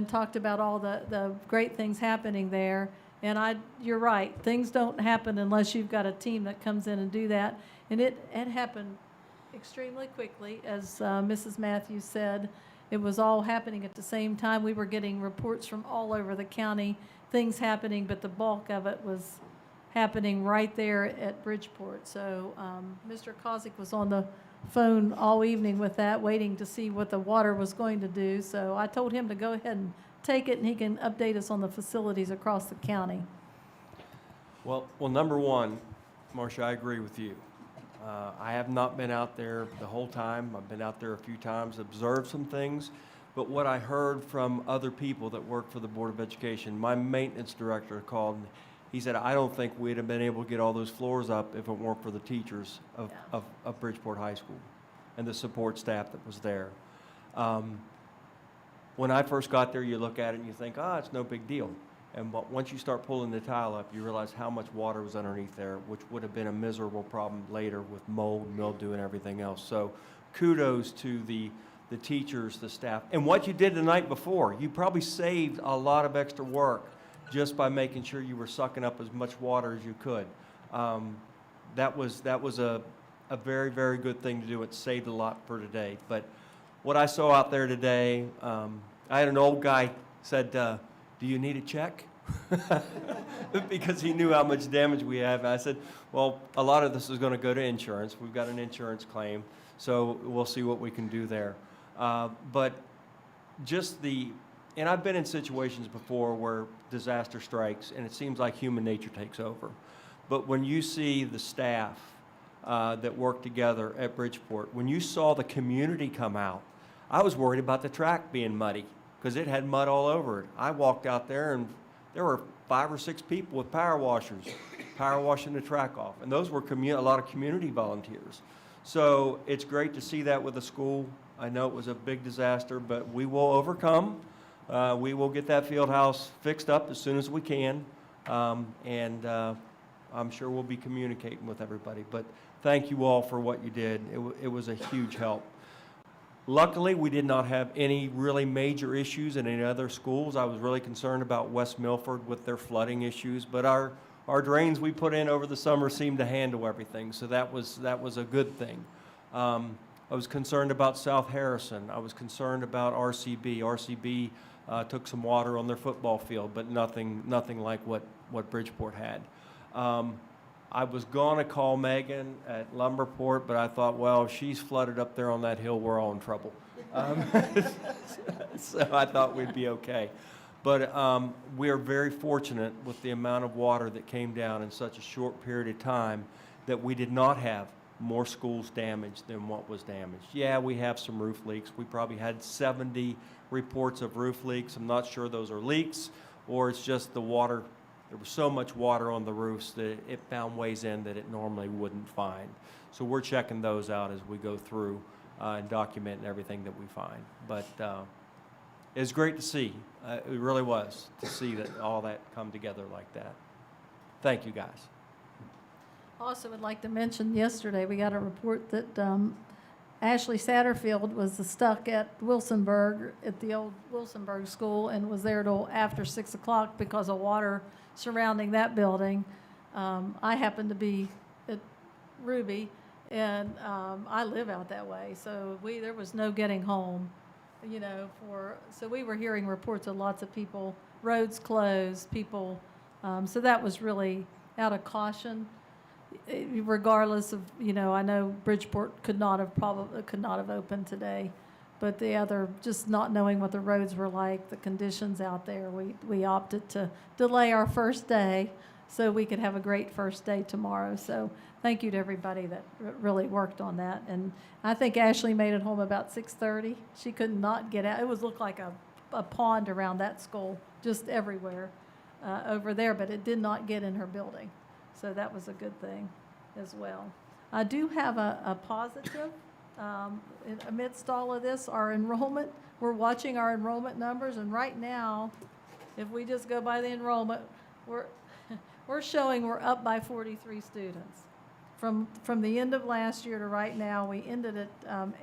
talked about all the great things happening there. And you're right, things don't happen unless you've got a team that comes in and do that. And it happened extremely quickly, as Mrs. Matthews said. It was all happening at the same time. We were getting reports from all over the county, things happening, but the bulk of it was happening right there at Bridgeport. So Mr. Kozik was on the phone all evening with that, waiting to see what the water was going to do. So I told him to go ahead and take it, and he can update us on the facilities across the county. Well, number one, Marcia, I agree with you. I have not been out there the whole time. I've been out there a few times, observed some things. But what I heard from other people that work for the Board of Education, my maintenance director called, and he said, I don't think we'd have been able to get all those floors up if it weren't for the teachers of Bridgeport High School and the support staff that was there. When I first got there, you look at it and you think, it's no big deal. But once you start pulling the tile up, you realize how much water was underneath there, which would have been a miserable problem later with mold, mildew, and everything else. So kudos to the teachers, the staff. And what you did the night before, you probably saved a lot of extra work just by making sure you were sucking up as much water as you could. That was a very, very good thing to do. It saved a lot for today. But what I saw out there today, I had an old guy said, do you need a check? Because he knew how much damage we have. I said, well, a lot of this is going to go to insurance. We've got an insurance claim, so we'll see what we can do there. But just and I've been in situations before where disaster strikes and it seems like human nature takes over. But when you see the staff that work together at Bridgeport, when you saw the community come out, I was worried about the track being muddy because it had mud all over it. I walked out there and there were 5 or 6 people with power washers, power washing the track off. And those were a lot of community volunteers. So it's great to see that with the school. I know it was a big disaster, but we will overcome. We will get that field house fixed up as soon as we can. And I'm sure we'll be communicating with everybody. But thank you all for what you did. It was a huge help. Luckily, we did not have any really major issues in any other schools. I was really concerned about West Milford with their flooding issues, but our drains we put in over the summer seemed to handle everything, so that was a good thing. I was concerned about South Harrison. I was concerned about RCB. RCB took some water on their football field, but nothing like what Bridgeport had. I was going to call Megan at Lumberport, but I thought, well, if she's flooded up there on that hill, we're all in trouble. So I thought we'd be okay. But we are very fortunate with the amount of water that came down in such a short period of time that we did not have more schools damaged than what was damaged. Yeah, we have some roof leaks. We probably had 70 reports of roof leaks. I'm not sure those are leaks or it's just the water. There was so much water on the roofs that it found ways in that it normally wouldn't find. So we're checking those out as we go through and documenting everything that we find. But it's great to see. It really was to see that all that come together like that. Thank you, guys. Also would like to mention yesterday we got a report that Ashley Satterfield was stuck at Wilsonburg, at the old Wilsonburg school, and was there till after 6 o'clock because of water surrounding that building. I happen to be at Ruby, and I live out that way, so there was no getting home, so we were hearing reports of lots of people, roads closed, people, so that was really out of caution. Regardless of, I know Bridgeport could not have opened today, but the other, just not knowing what the roads were like, the conditions out there, we opted to delay our first day so we could have a great first day tomorrow. So thank you to everybody that really worked on that. And I think Ashley made it home about 6:30. She could not get out. It looked like a pond around that school, just everywhere over there, but it did not get in her building. So that was a good thing as well. I do have a positive amidst all of this, our enrollment. We're watching our enrollment numbers, and right now, if we just go by the enrollment, we're showing we're up by 43 students. From the end of last year to right now, we ended at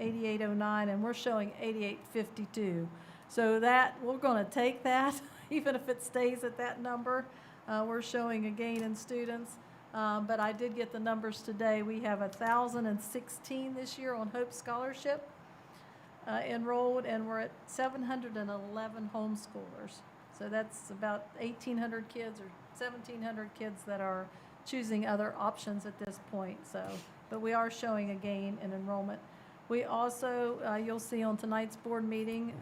8809, and we're showing 8852. So that, we're going to take that, even if it stays at that number. We're showing a gain in students. But I did get the numbers today. We have 1,016 this year on Hope Scholarship enrolled, and we're at 711 homeschoolers. So that's about 1,800 kids or 1,700 kids that are choosing other options at this point. But we are showing a gain in enrollment. We also, you'll see on tonight's board meeting,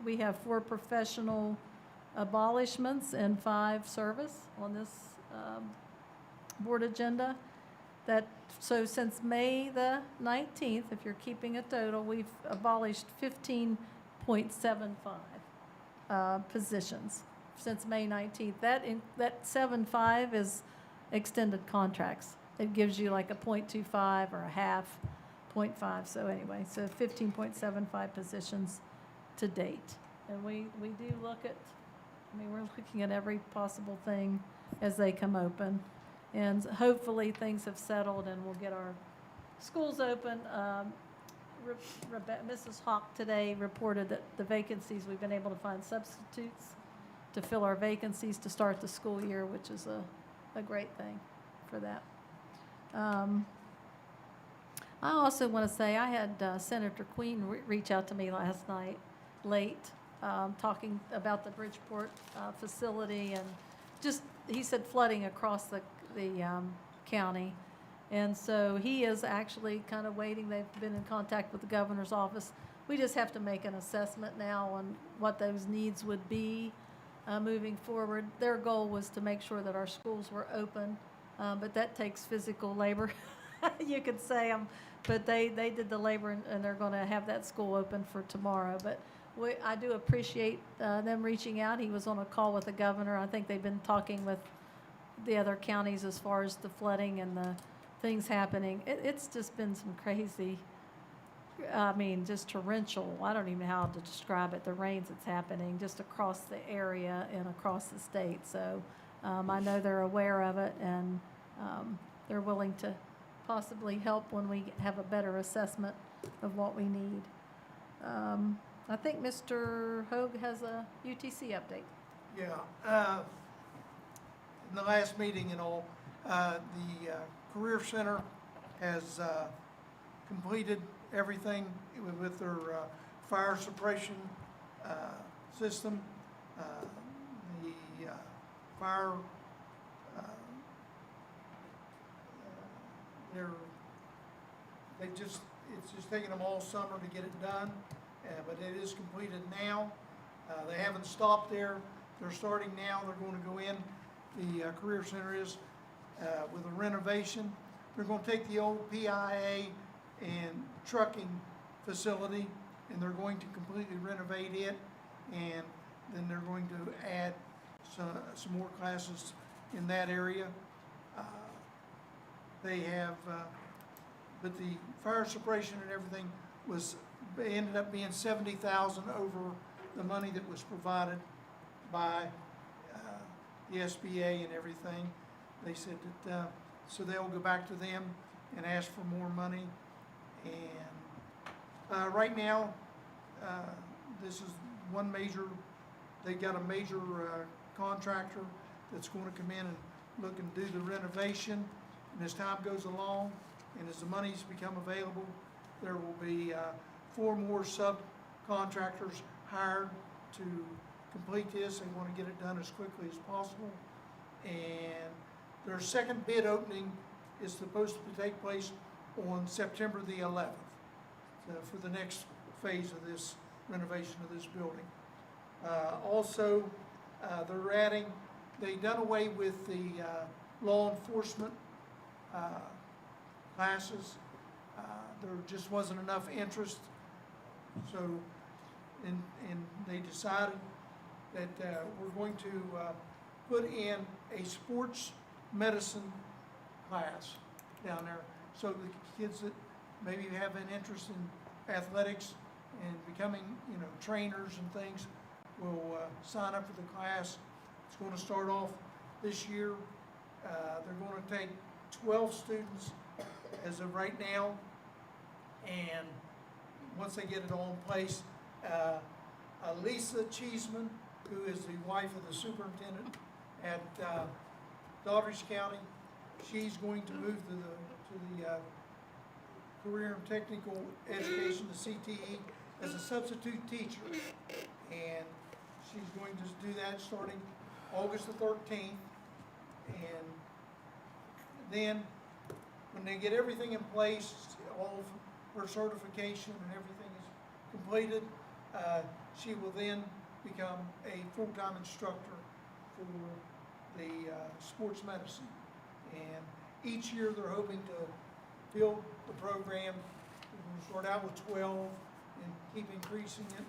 we have 4 professional abolishments and 5 service on this board agenda. So since May the 19th, if you're keeping a total, we've abolished 15.75 positions since May 19th. That 7.5 is extended contracts. It gives you like a 0.25 or a half, 0.5. So anyway, so 15.75 positions to date. And we do look at, we're looking at every possible thing as they come open. And hopefully things have settled and we'll get our schools open. Mrs. Hawk today reported that the vacancies, we've been able to find substitutes to fill our vacancies to start the school year, which is a great thing for that. I also want to say I had Senator Queen reach out to me last night late, talking about the Bridgeport facility, and just, he said flooding across the county. And so he is actually kind of waiting. They've been in contact with the governor's office. We just have to make an assessment now on what those needs would be moving forward. Their goal was to make sure that our schools were open, but that takes physical labor, you could say. But they did the labor, and they're going to have that school open for tomorrow. But I do appreciate them reaching out. He was on a call with the governor. I think they've been talking with the other counties as far as the flooding and the things happening. It's just been some crazy, just torrential. I don't even know how to describe it, the rains that's happening just across the area and across the state. So I know they're aware of it, and they're willing to possibly help when we have a better assessment of what we need. I think Mr. Hogue has a UTC update. Yeah. In the last meeting and all, the Career Center has completed everything with their fire suppression system. The fire, it's just taken them all summer to get it done, but it is completed now. They haven't stopped there. They're starting now. They're going to go in. The Career Center is with a renovation. They're going to take the old PIA and trucking facility, and they're going to completely renovate it, and then they're going to add some more classes in that area. They have, but the fire suppression and everything ended up being $70,000 over the money that was provided by the SBA and everything. They said that, so they'll go back to them and ask for more money. And right now, this is one major, they got a major contractor that's going to come in and look and do the renovation. And as time goes along, and as the monies become available, there will be 4 more subcontractors hired to complete this. They want to get it done as quickly as possible. And their second bid opening is supposed to take place on September the 11th for the next phase of this renovation of this building. Also, they've done away with the law enforcement classes. There just wasn't enough interest, so and they decided that we're going to put in a sports medicine class down there, so the kids that maybe have an interest in athletics and becoming, trainers and things will sign up for the class. It's going to start off this year. They're going to take 12 students as of right now, and once they get it all in place, Lisa Cheeseman, who is the wife of the superintendent at Dougherty County, she's going to move to the Career and Technical Education, the CTE, as a substitute teacher, and she's going to do that starting August the 13th. And then when they get everything in place, all of her certification and everything is completed, she will then become a full-time instructor for the sports medicine. And each year they're hoping to build the program. We're gonna start out with 12 and keep increasing it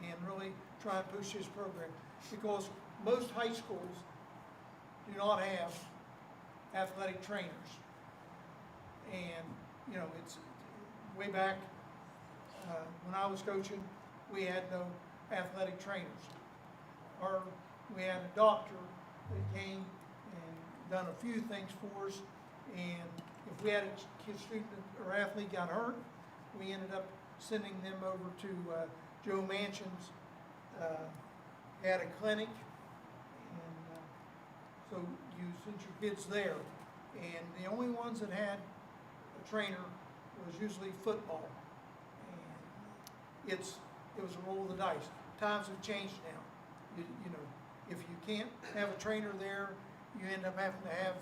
and really try and push this program. Because most high schools do not have athletic trainers. And, you know, it's way back, when I was coaching, we had no athletic trainers. We had a doctor that came and done a few things for us, and if we had a kid, student or athlete got hurt, we ended up sending them over to Joe Manchin's, had a clinic, and so you sent your kids there. And the only ones that had a trainer was usually football. And it was a roll of the dice. Times have changed now. You know, if you can't have a trainer there, you end up having to have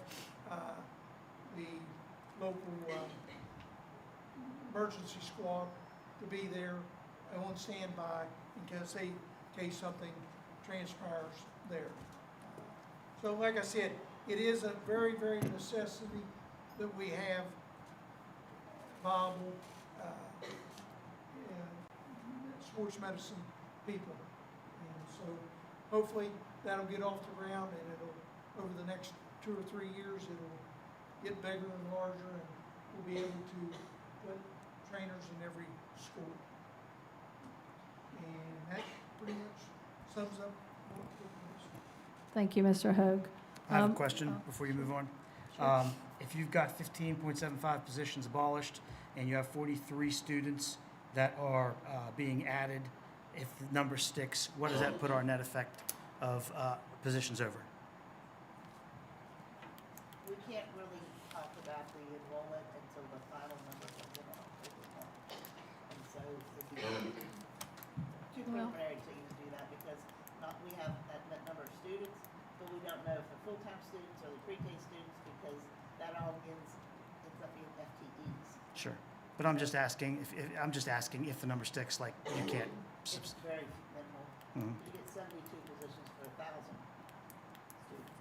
the local emergency squad to be there on standby in case something transpires there. So like I said, it is a very, very necessity that we have viable sports medicine people. And so hopefully that'll get off the ground, and it'll, over the next 2 or 3 years, it'll get bigger and larger, and we'll be able to put trainers in every school. And that pretty much sums up what took place. Thank you, Mr. Hoag. I have a question before you move on. If you've got 15.75 positions abolished and you have 43 students that are being added, if the number sticks, what does that put our net effect of positions over? We can't really talk about the enrollment until the final numbers are given on October 1. And so it'd be too preliminary to even do that, because we have that number of students, but we don't know if they're full-time students or the pre-K students, because that all ends up being FTEs. Sure. But I'm just asking if the number sticks, like you can't. It's very minimal. Mhm. You get 72 positions for 1,000 students.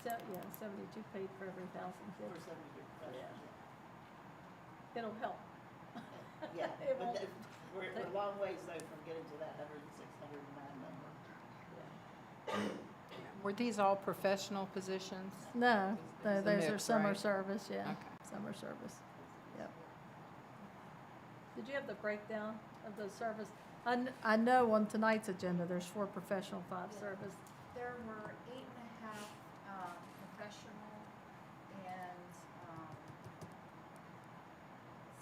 So, yeah, 72 paid for every 1,000 For kids. 72 professionals. It'll help. Yeah, It but won't- we're a long ways though from getting to that 106, 109 number. Were these all professional positions? No, It's a those are mix, summer right? service, yeah. Okay. Summer service, yep. Did you have the breakdown of the service? I know on tonight's agenda, there's 4 professional, 5 service. There were 8.5 professional and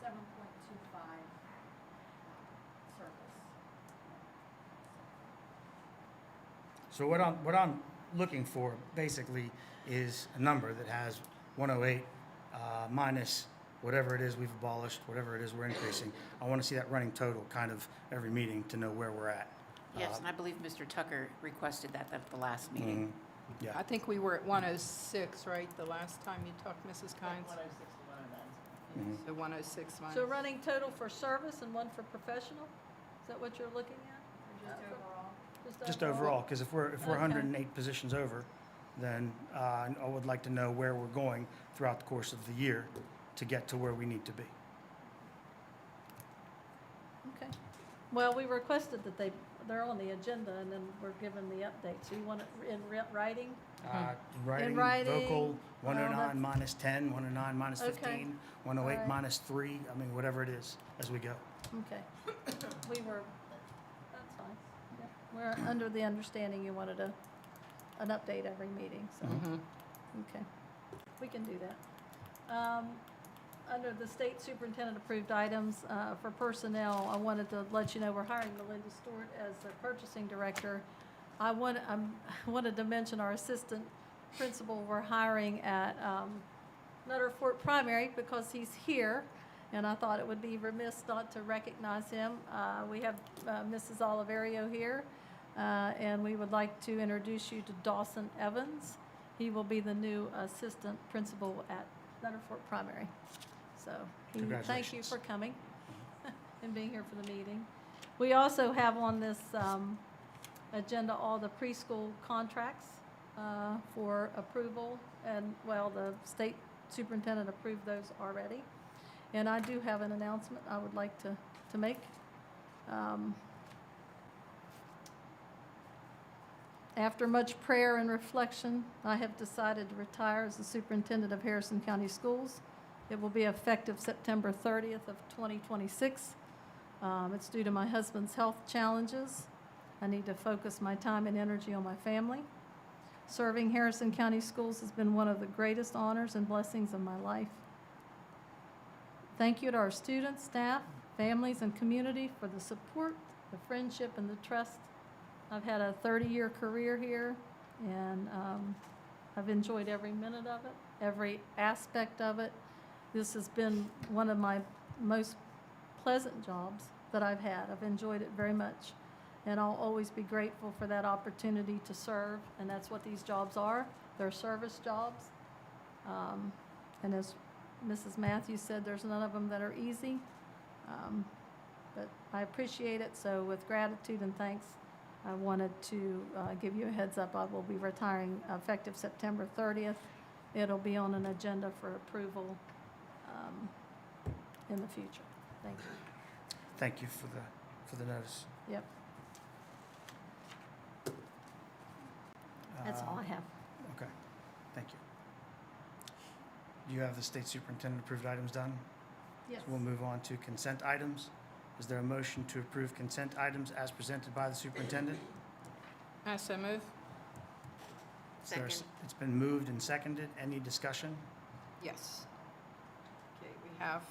7.25 service. So what I'm looking for basically is a number that has 108 minus whatever it is we've abolished, whatever it is we're increasing. I want to see that running total kind of every meeting to know where we're at. Yes, and I believe Mr. Tucker requested that at the last meeting. Yeah. I think we were at 106, right, the last time you talked, Mrs. Kynes? 106 to 109. So 106 minus. So running total for service and 1 for professional? Is that what you're looking at? Just overall. Just overall, because if we're Okay. 108 positions over, then I would like to know where we're going throughout the course of the year to get to where we need to be. Okay. Well, we requested that they're on the agenda, and then we're given the update. So you want it in writing? Writing, writing, vocal, 109 that's- minus 10, 109 minus Okay. 15, 108 All right. minus 3, I mean, whatever it is, as we go. Okay. That's fine. Yep. We're under the understanding you wanted an update every meeting, so, okay. We can do that. Under the state superintendent-approved items, for personnel, I wanted to let you know we're hiring Melinda Stewart as the purchasing director. I wanted to mention our assistant principal we're hiring at Nutter Fort Primary because he's here, and I thought it would be remiss not to recognize him. We have Mrs. Oliverio here, and we would like to introduce you to Dawson Evans. He will be the new assistant principal at Nutter Fort Primary. So, thank you Congratulations. for coming and being here for the meeting. We also have on this agenda all the preschool contracts for approval and, well, the state superintendent approved those already. And I do have an announcement I would like to make. After much prayer and reflection, I have decided to retire as the superintendent of Harrison County Schools. It will be effective September 30th of 2026. It's due to my husband's health challenges. I need to focus my time and energy on my family. Serving Harrison County Schools has been one of the greatest honors and blessings of my life. Thank you to our students, staff, families, and community for the support, the friendship, and the trust. I've had a 30-year career here, and I've enjoyed every minute of it, every aspect of it. This has been one of my most pleasant jobs that I've had. I've enjoyed it very much, and I'll always be grateful for that opportunity to serve, and that's what these jobs are. They're service jobs. And as Mrs. Matthews said, there's none of them that are easy, but I appreciate it. So with gratitude and thanks, I wanted to give you a heads up. I will be retiring effective September 30th. It'll be on an agenda for approval in the future. Thank you. Thank you for the notice. Yep. That's all I have. Okay, thank you. Do you have the state superintendent approved items done? Yes. So we'll move on to consent items. Is there a motion to approve consent items as presented by the superintendent? I so move. Is there a Second. It's been moved and seconded. Any discussion? Yes. Okay, we have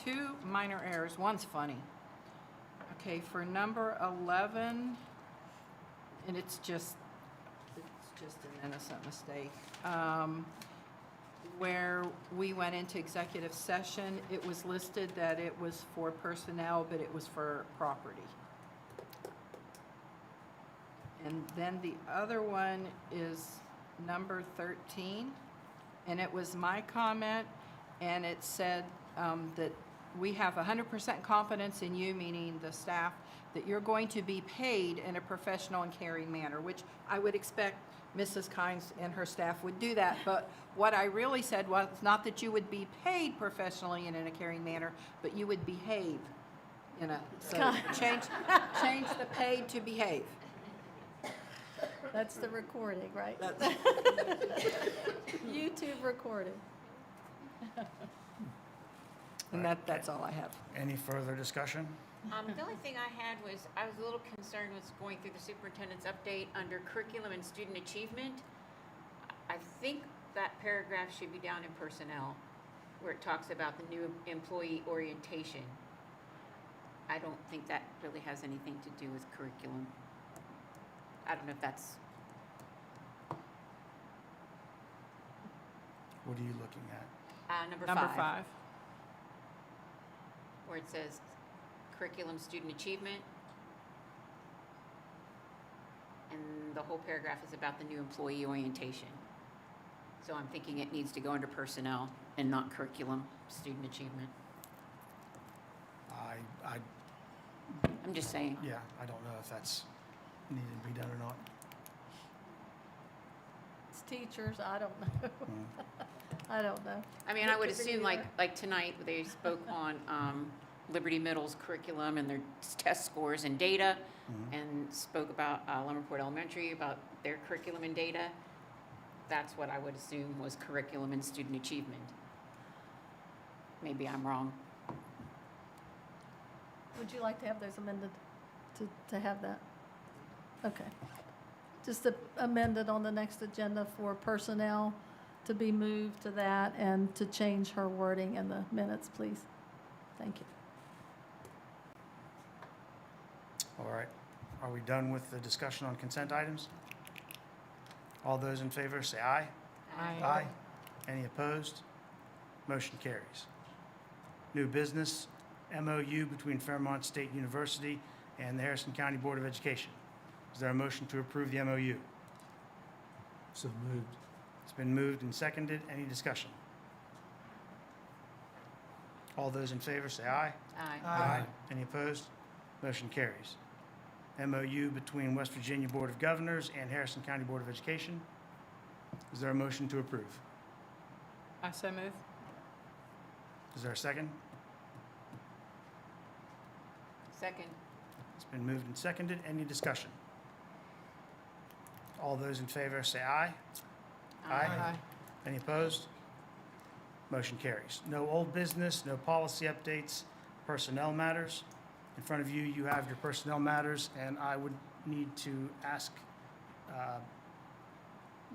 two minor errors. One's funny. Okay, for number 11, and it's just an innocent mistake. Where we went into executive session, it was listed that it was for personnel, but it was for property. And then the other one is number 13, and it was my comment, and it said that we have 100% confidence in you, meaning the staff, that you're going to be paid in a professional and caring manner, which I would expect Mrs. Kynes and her staff would do that. But what I really said was not that you would be paid professionally and in a caring manner, but you would behave in a, so change the paid to behave. That's the recording, right? YouTube recording. And that's all I have. Any further discussion? The only thing I had was, I was a little concerned with going through the superintendent's update under curriculum and student achievement. I think that paragraph should be down in personnel, where it talks about the new employee orientation. I don't think that really has anything to do with curriculum. I don't know if that's, What are you looking at? number Number five, 5. where it says curriculum, student achievement. And the whole paragraph is about the new employee orientation. So I'm thinking it needs to go under personnel and not curriculum, student achievement. I'm just saying. Yeah, I don't know if that's needed to be done or not. It's teachers, I don't know. I don't know. I mean, I would Look at assume the, like tonight, they spoke on Liberty Middle's curriculum and their test scores and data, and spoke about Lumberport Elementary, about their curriculum and data. That's what I would assume was curriculum and student achievement. Maybe I'm wrong. Would you like to have those amended to have that? Okay. Just amended on the next agenda for personnel to be moved to that and to change her wording in the minutes, please. Thank you. All right. Are we done with the discussion on consent items? All those in favor say aye. Aye. Any opposed? Motion carries. New business, MOU between Fairmont State University and the Harrison County Board of Education. Is there a motion to approve the MOU? So moved. It's been moved and seconded. Any discussion? All those in favor say aye. Aye. Any opposed? Motion carries. MOU between West Virginia Board of Governors and Harrison County Board of Education. Is there a motion to approve? I so move. Is there a second? Second. It's been moved and seconded. Any discussion? All those in favor say aye. Any opposed? Motion carries. No old business, no policy updates, personnel matters. In front of you, you have your personnel matters, and I would need to ask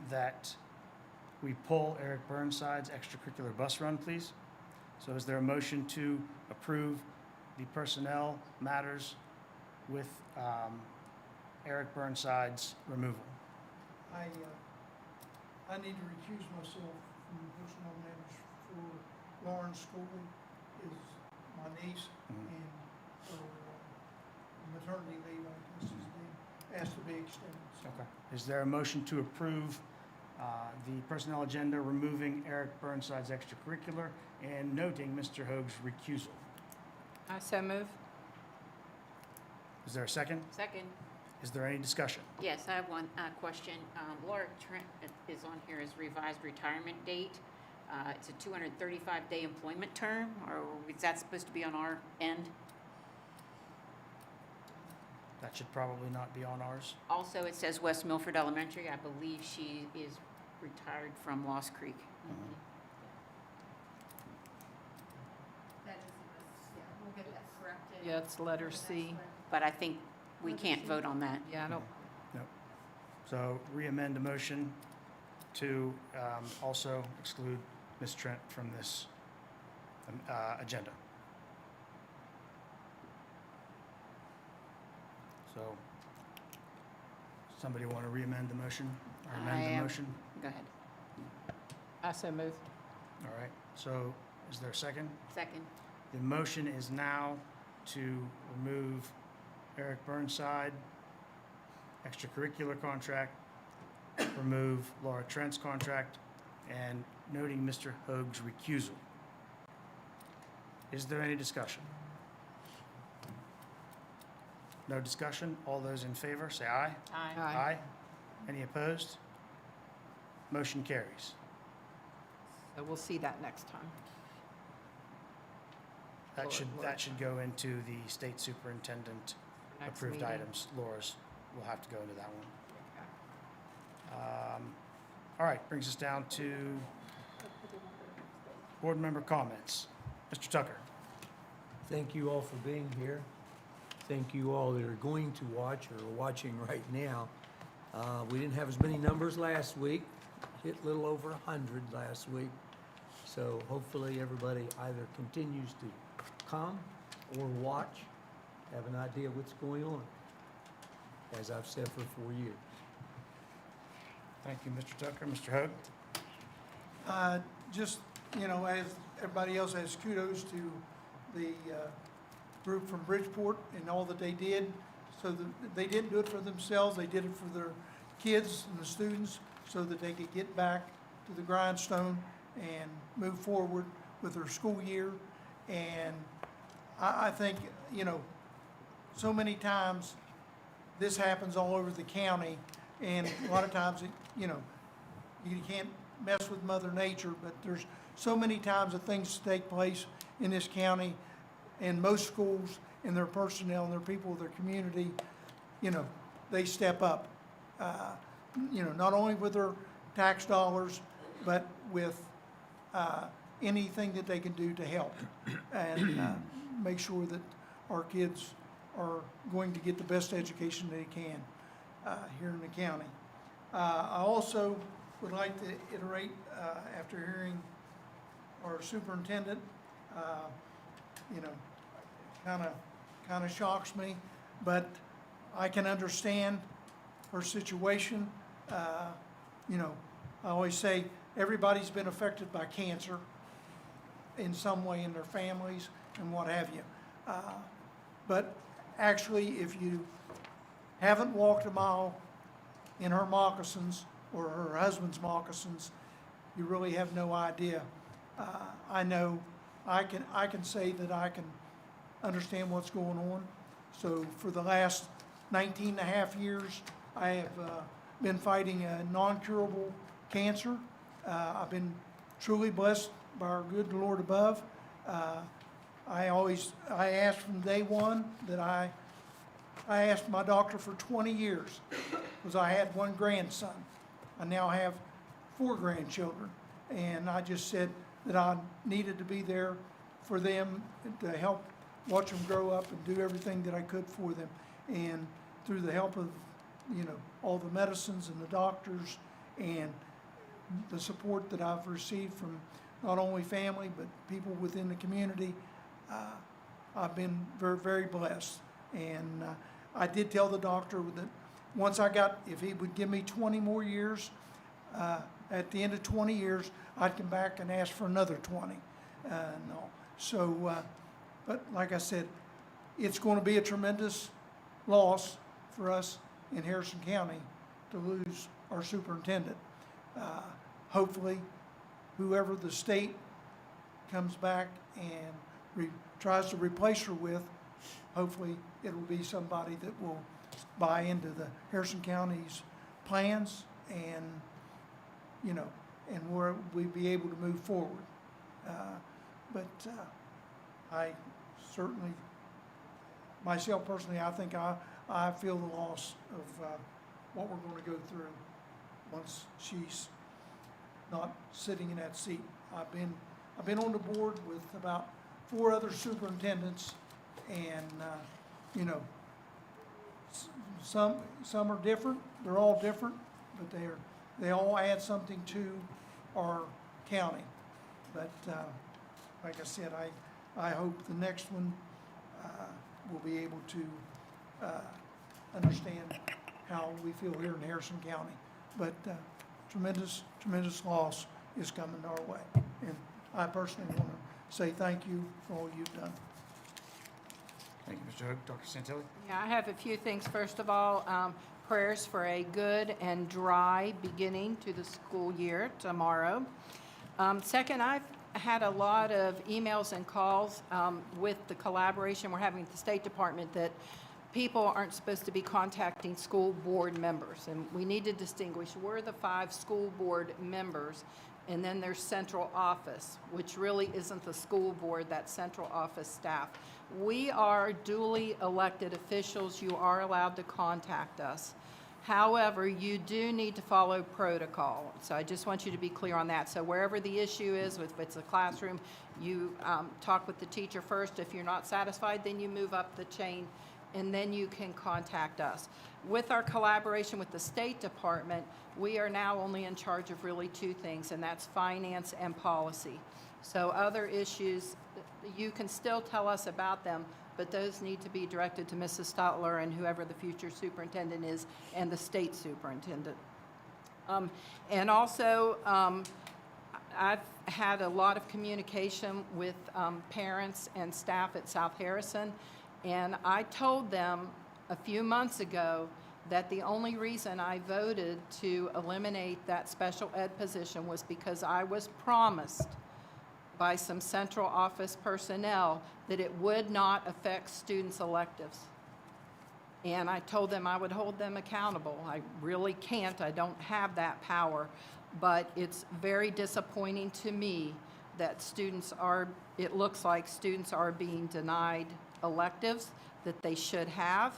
that we pull Eric Burnside's extracurricular bus run, please. So is there a motion to approve the personnel matters with Eric Burnside's removal? I need to recuse myself from the personnel matters for Lauren School is my niece, and her maternity leave, I guess, is being asked to be extended. So Okay. Is there a motion to approve the personnel agenda, removing Eric Burnside's extracurricular and noting Mr. Hoag's recusal? I so move. Is there a second? Second. Is there any discussion? Yes, I have one question. Laura Trent is on here as revised retirement date. It's a 235-day employment term, or is that supposed to be on our end? That should probably not be on ours. Also, it says West Milford Elementary. I believe she is retired from Lost Creek. That is, yeah, we'll get that corrected. Yeah, it's letter C. But I think we can't vote on that. Yeah, I don't, So re-amend the motion to also exclude Ms. Trent from this agenda. So, somebody want to re-amend the motion or amend the motion? Go ahead. I so move. All right, so is there a second? Second. The motion is now to remove Eric Burnside, extracurricular contract, remove Laura Trent's contract, and noting Mr. Hoag's recusal. Is there any discussion? No discussion? All those in favor, say aye. Aye. Any opposed? Motion carries. So we'll see that next time. That should, Laura. that should go into the state superintendent Next approved meeting. items. Laura's will have to go into that one. All right, brings us down to board member comments. Mr. Tucker. Thank you all for being here. Thank you all that are going to watch or are watching right now. We didn't have as many numbers last week, hit a little over 100 last week. So hopefully everybody either continues to come or watch, have an idea what's going on, as I've said for 4 years. Thank you, Mr. Tucker. Mr. Hoag? Just, as everybody else has kudos to the group from Bridgeport and all that they did. So they didn't do it for themselves, they did it for their kids and the students so that they could get back to the grindstone and move forward with their school year. And I think, so many times this happens all over the county, and a lot of times, you can't mess with Mother Nature, but there's so many times that things take place in this county, and most schools and their personnel and their people, their community, they step up. Not only with their tax dollars, but with anything that they can do to help and make sure that our kids are going to get the best education they can here in the county. I also would like to iterate, after hearing our superintendent, kind of shocks me, but I can understand her situation. I always say everybody's been affected by cancer in some way in their families and what have you. But actually, if you haven't walked a mile in her moccasins or her husband's moccasins, you really have no idea. I know I can say that I can understand what's going on. So for the last 19 and a half years, I have been fighting a non-curable cancer. I've been truly blessed by our good Lord above. I asked from day one that I asked my doctor for 20 years because I had one grandson. I now have 4 grandchildren, and I just said that I needed to be there for them to help watch them grow up and do everything that I could for them. And through the help of, all the medicines and the doctors and the support that I've received from not only family but people within the community, I've been very, very blessed. And I did tell the doctor that once if he would give me 20 more years, at the end of 20 years, I'd come back and ask for another 20. No. So, but like I said, it's going to be a tremendous loss for us in Harrison County to lose our superintendent. Hopefully, whoever the state comes back and tries to replace her with, hopefully it'll be somebody that will buy into the Harrison County's plans and, and we'll be able to move forward. But I certainly, myself personally, I think I feel the loss of what we're going to go through once she's not sitting in that seat. I've been on the board with about 4 other superintendents, and some are different. They're all different, but they all add something to our county. But like I said, I hope the next one will be able to understand how we feel here in Harrison County. But tremendous loss is coming our way. And I personally want to say thank you for all you've done. Thank you, Mr. Hope. Dr. Santilli? Yeah, I have a few things. First of all, prayers for a good and dry beginning to the school year tomorrow. Second, I've had a lot of emails and calls with the collaboration we're having with the State Department that people aren't supposed to be contacting school board members. And we need to distinguish. We're the 5 school board members, and then there's central office, which really isn't the school board, that's central office staff. We are duly elected officials. You are allowed to contact us. However, you do need to follow protocol. So I just want you to be clear on that. So wherever the issue is, if it's a classroom, you talk with the teacher first. If you're not satisfied, then you move up the chain, and then you can contact us. With our collaboration with the State Department, we are now only in charge of really 2 things, and that's finance and policy. So other issues, you can still tell us about them, but those need to be directed to Mrs. Stutler and whoever the future superintendent is, and the state superintendent. And also, I've had a lot of communication with parents and staff at South Harrison, and I told them a few months ago that the only reason I voted to eliminate that special ed position was because I was promised by some central office personnel that it would not affect students' electives. And I told them I would hold them accountable. I really can't, I don't have that power, but it's very disappointing to me that it looks like students are being denied electives that they should have.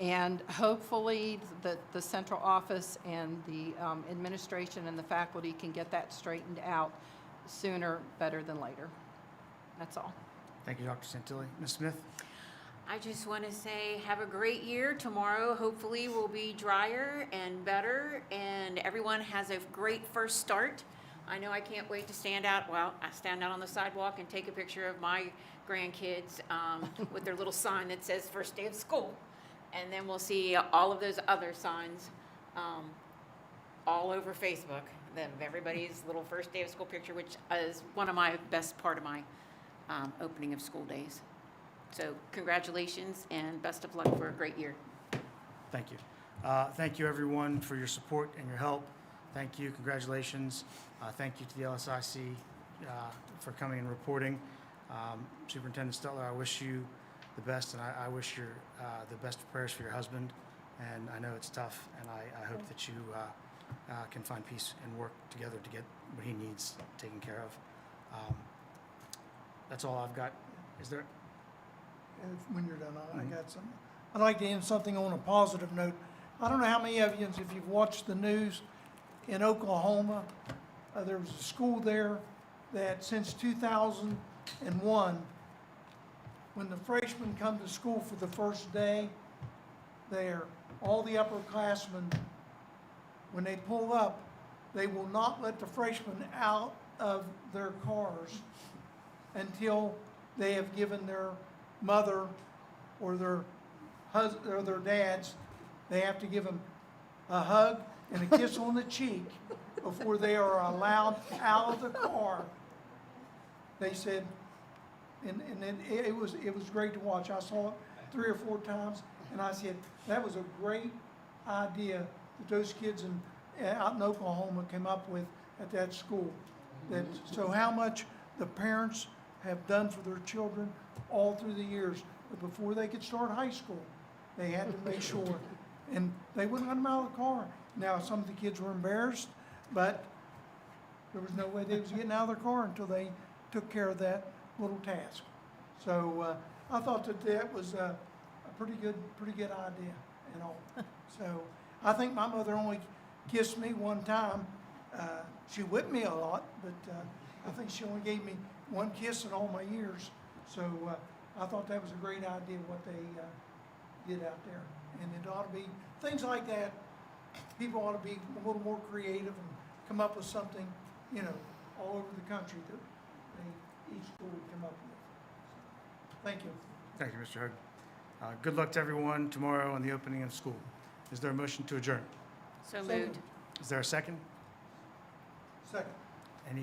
And hopefully the central office and the administration and the faculty can get that straightened out sooner better than later. That's all. Thank you, Dr. Santilli. Ms. Smith? I just want to say have a great year. Tomorrow hopefully will be drier and better, and everyone has a great first start. I know I can't wait to stand out on the sidewalk and take a picture of my grandkids with their little sign that says first day of school. And then we'll see all of those other signs all over Facebook. Everybody's little first day of school picture, which is one of my best part of my opening of school days. So congratulations and best of luck for a great year. Thank you. Thank you, everyone, for your support and your help. Thank you. Congratulations. Thank you to the LSIC for coming and reporting. Superintendent Stutler, I wish you the best, and I wish you the best prayers for your husband. And I know it's tough, and I hope that you can find peace and work together to get what he needs taken care of. That's all I've got. Is there? When you're done, I got something. I'd like to end something on a positive note. I don't know how many of you, if you've watched the news in Oklahoma, there was a school there that since 2001, when the freshmen come to school for the first day, all the upperclassmen, when they pull up, they will not let the freshmen out of their cars until they have given their mother or their husband or their dads, they have to give them a hug and a kiss on the cheek before they are allowed out of the car. They said, and it was great to watch. I saw it 3 or 4 times, and I said, that was a great idea that those kids out in Oklahoma came up with at that school. So how much the parents have done for their children all through the years. But before they could start high school, they had to make sure. And they wouldn't let them out of the car. Now, some of the kids were embarrassed, but there was no way they was getting out of their car until they took care of that little task. So I thought that was a pretty good idea and all. So I think my mother only kissed me one time. She whipped me a lot, but I think she only gave me one kiss in all my years. So I thought that was a great idea what they did out there. And it ought to be, things like that, people ought to be a little more creative and come up with something, all over the country that each school would come up with. Thank you. Thank you, Mr. Hood. Good luck to everyone tomorrow on the opening of school. Is there a motion to adjourn? So moved. Is there a second? Second. Any